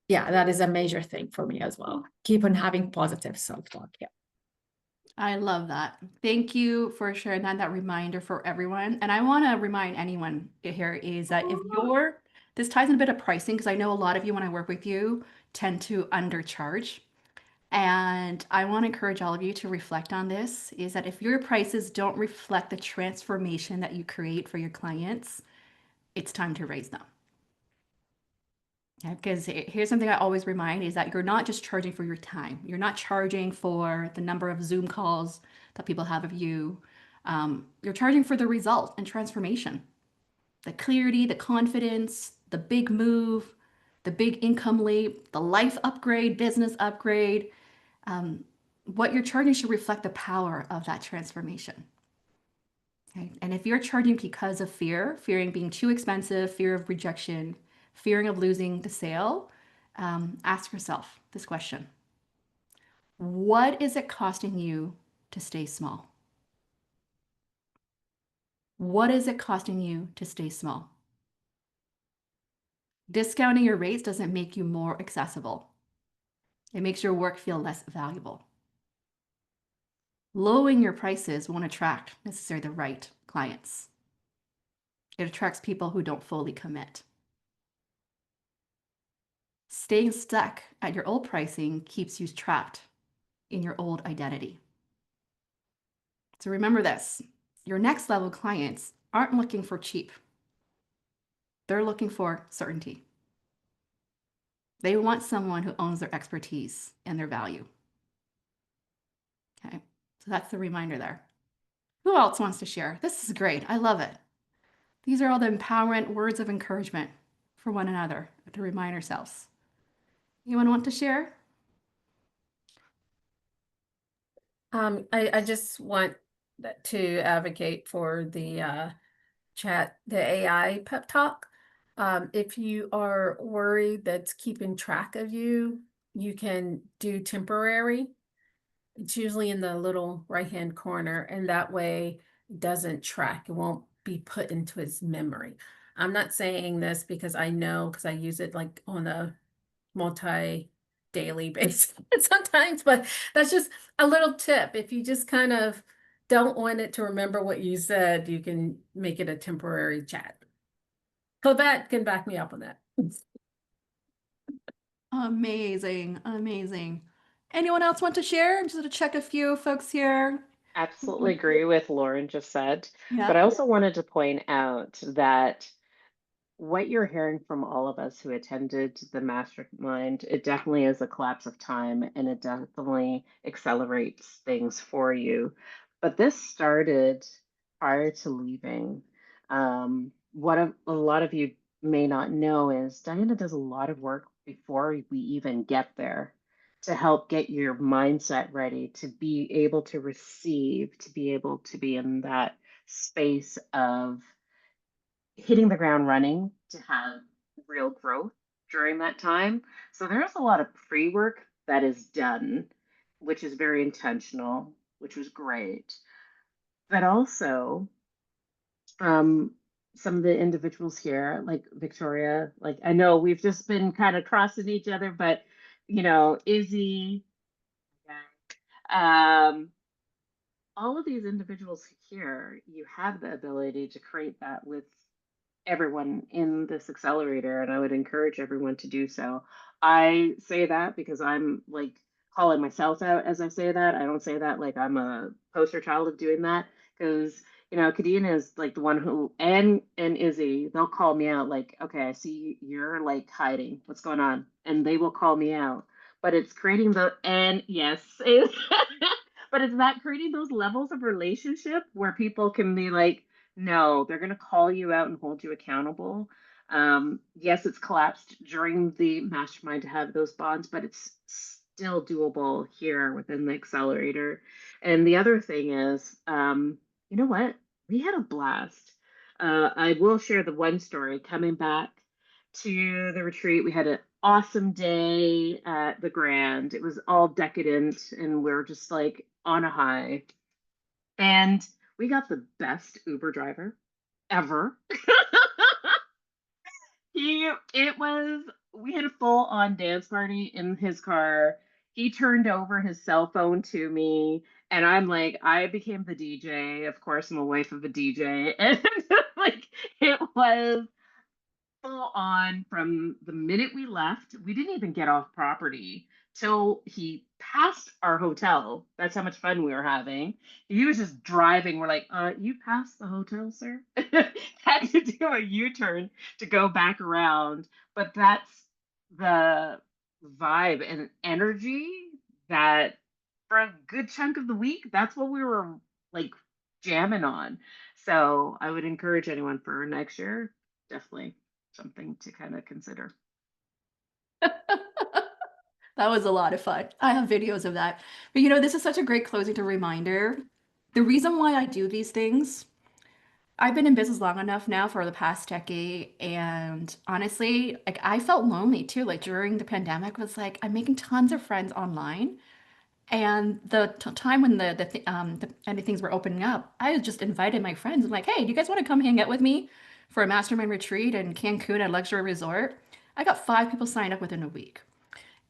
yeah, that is a major thing for me as well. Keep on having positive self-talk. Yeah. I love that. Thank you for sharing that reminder for everyone. And I want to remind anyone here is that if this ties in a bit of pricing, because I know a lot of you, when I work with you, tend to undercharge. And I want to encourage all of you to reflect on this, is that if your prices don't reflect the transformation that you create for your clients, it's time to raise them. Because here's something I always remind, is that you're not just charging for your time. You're not charging for the number of Zoom calls that people have of you. You're charging for the result and transformation, the clarity, the confidence, the big move, the big income leap, the life upgrade, business upgrade. what you're charging should reflect the power of that transformation. Okay? And if you're charging because of fear, fearing being too expensive, fear of rejection, fearing of losing the sale, ask yourself this question. What is it costing you to stay small? What is it costing you to stay small? Discounting your rates doesn't make you more accessible. It makes your work feel less valuable. Lowering your prices won't attract necessarily the right clients. It attracts people who don't fully commit. Staying stuck at your old pricing keeps you trapped in your old identity. So remember this, your next level clients aren't looking for cheap. They're looking for certainty. They want someone who owns their expertise and their value. Okay, so that's the reminder there. Who else wants to share? This is great. I love it. These are all the empowerment words of encouragement for one another to remind ourselves. Anyone want to share? I just want to advocate for the the AI pep talk. If you are worried that's keeping track of you, you can do temporary. It's usually in the little right-hand corner, and that way it doesn't track. It won't be put into its memory. I'm not saying this because I know, because I use it like on a multi-daily basis sometimes, but that's just a little tip. If you just kind of don't want it to remember what you said, you can make it a temporary chat. Colette can back me up on that. Amazing, amazing. Anyone else want to share? I'm just going to check a few folks here. Absolutely agree with Lauren just said, but I Yeah. also wanted to point out that what you're hearing from all of us who attended the mastermind, it definitely is a collapse of time and it definitely accelerates things for you. But this started prior to leaving. What a lot of you may not know is Diana does a lot of work before we even get there to help get your mindset ready to be able to receive, to be able to be in that space of hitting the ground running to have real growth during that time. So there's a lot of pre work that is done, which is very intentional, which was great. But also, some of the individuals here, like Victoria, like I know we've just been kind of crossing each other, but Izzy, um, all of these individuals here, you have the ability to create that with everyone in this accelerator, and I would encourage everyone to do so. I say that because I'm like calling myself out as I say that. I don't say that like I'm a poster child of doing that because Kadena is like the one who and Izzy, they'll call me out like, okay, I see you're like hiding. What's going on? And they will call me out. But it's creating and yes, but it's not creating those levels of relationship where people can be like, no, they're going to call you out and hold you accountable. Yes, it's collapsed during the mastermind to have those bonds, but it's still doable here within the accelerator. And the other thing is, you know what? We had a blast. I will share the one story coming back to the retreat. We had an awesome day at the Grand. It was all decadent, and we're just like on a high. And we got the best Uber driver ever. We had a full on dance party in his car. He turned over his cell phone to me, and I'm like, I became the DJ. Of course, I'm a wife of a DJ. And like, it was full on from the minute we left. We didn't even get off property till he passed our hotel. That's how much fun we were having. He was just driving. We're like, you passed the hotel, sir? Had to do a U-turn to go back around. But that's the vibe and energy that for a good chunk of the week, that's what we were like jamming on. So I would encourage anyone for next year, definitely something to kind of consider. That was a lot of fun. I have videos of that. But this is such a great closing to reminder. The reason why I do these things, I've been in business long enough now for the past decade, and honestly, like I felt lonely too. Like during the pandemic, was like I'm making tons of friends online, and the time when the things were opening up, I just invited my friends. I'm like, hey, do you guys want to come hang out with me for a mastermind retreat in Cancun at a luxury resort? I got 5 people signed up within a week.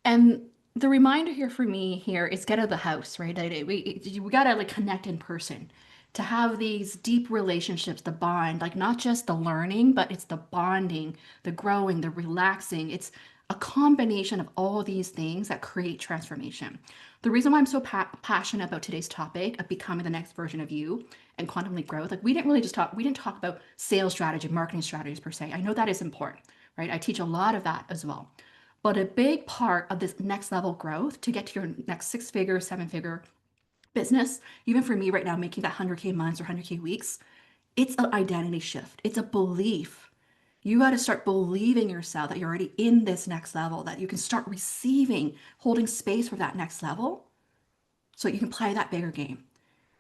And the reminder here for me here is get out of the house, right? We gotta like connect in person to have these deep relationships, the bond, like not just the learning, but it's the bonding, the growing, the relaxing. It's a combination of all these things that create transformation. The reason why I'm so passionate about today's topic of becoming the next version of you and quantum leap growth, like we didn't talk about sales strategy, marketing strategies per se. I know that is important, right? I teach a lot of that as well. But a big part of this next level growth to get to your next 6-figure, 7-figure business, even for me right now, making that 100K months or 100K weeks, it's an identity shift. It's a belief. You got to start believing yourself that you're already in this next level, that you can start receiving, holding space for that next level so you can play that bigger game.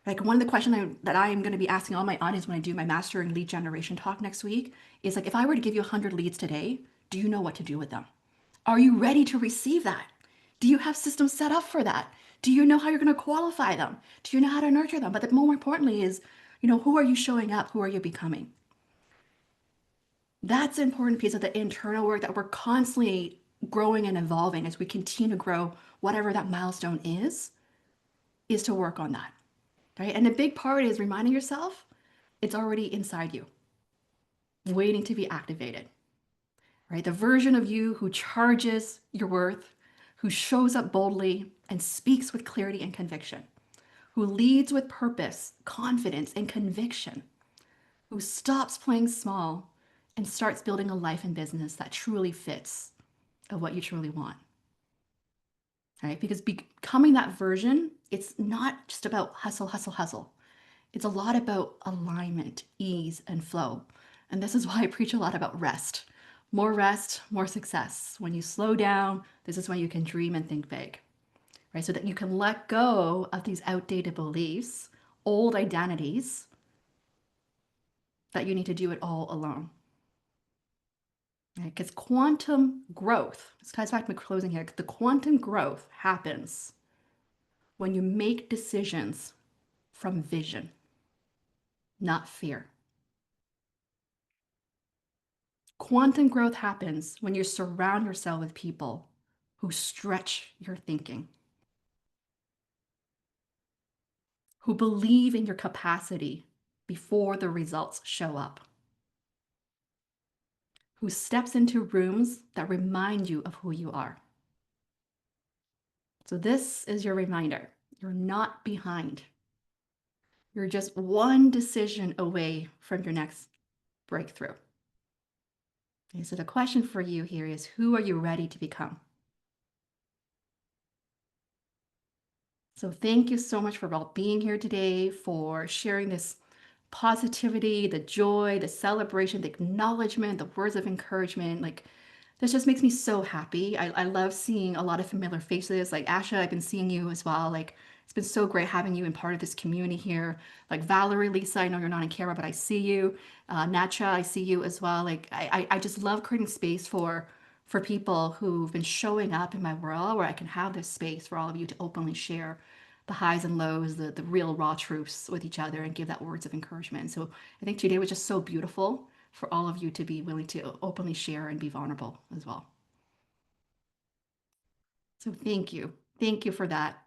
Like one of the questions that I am going to be asking all my audience when I do my mastering lead generation talk next week is like, if I were to give you 100 leads today, do you know what to do with them? Are you ready to receive that? Do you have systems set up for that? Do you know how you're going to qualify them? Do you know how to nurture them? But the more importantly is, who are you showing up? Who are you becoming? That's an important piece of the internal work that we're constantly growing and evolving as we continue to grow whatever that milestone is to work on that, right? And a big part is reminding yourself it's already inside you, waiting to be activated. Right? The version of you who charges your worth, who shows up boldly and speaks with clarity and conviction, who leads with purpose, confidence, and conviction, who stops playing small and starts building a life and business that truly fits of what you truly want. Right? Because becoming that version, it's not just about hustle, hustle, hustle. It's a lot about alignment, ease, and flow. And this is why I preach a lot about rest. More rest, more success. When you slow down, this is when you can dream and think big, right? So that you can let go of these outdated beliefs, old identities, that you need to do it all alone. Right? Because quantum growth, this ties back to my closing here, the quantum growth happens when you make decisions from vision, not fear. Quantum growth happens when you surround yourself with people who stretch your thinking, who believe in your capacity before the results show up, who steps into rooms that remind you of who you are. So this is your reminder. You're not behind. You're just one decision away from your next breakthrough. Okay, so the question for you here is, who are you ready to become? So thank you so much for all being here today, for sharing this positivity, the joy, the celebration, the acknowledgement, the words of encouragement. Like this just makes me so happy. I love seeing a lot of familiar faces. Like Asha, I've been seeing you as well. Like it's been so great having you in part of this community here. Like Valerie, Lisa, I know you're not in camera, but I see you. Natcha, I see you as well. Like I just love creating space for people who've been showing up in my world where I can have this space for all of you to openly share the highs and lows, the real raw truths with each other and give that words of encouragement. So I think today was just so beautiful for all of you to be willing to openly share and be vulnerable as well. So thank you. Thank you for that.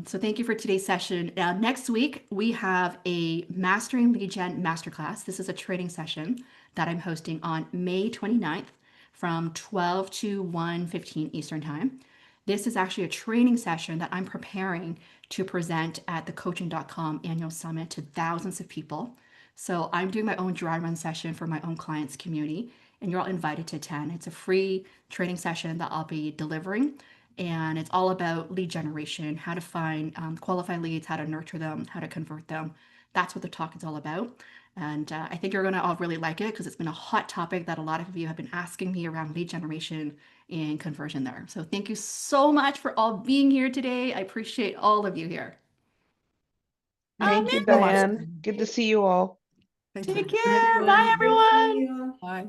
So thank you for today's session. Next week, we have a Mastering Lead Gen Masterclass. This is a training session that I'm hosting on May 29th from 12 to 1:15 Eastern Time. This is actually a training session that I'm preparing to present at the coaching.com annual summit to thousands of people. So I'm doing my own dry run session for my own clients community, and you're all invited to attend. It's a free training session that I'll be delivering, and it's all about lead generation, how to find qualified leads, how to nurture them, how to convert them. That's what the talk is all about. And I think you're going to all really like it because it's been a hot topic that a lot of you have been asking me around lead generation and conversion there. So thank you so much for all being here today. I appreciate all of you here. Thank you, Diane. Good to see you all. Thank Take you. care. Bye, everyone. See you. Bye.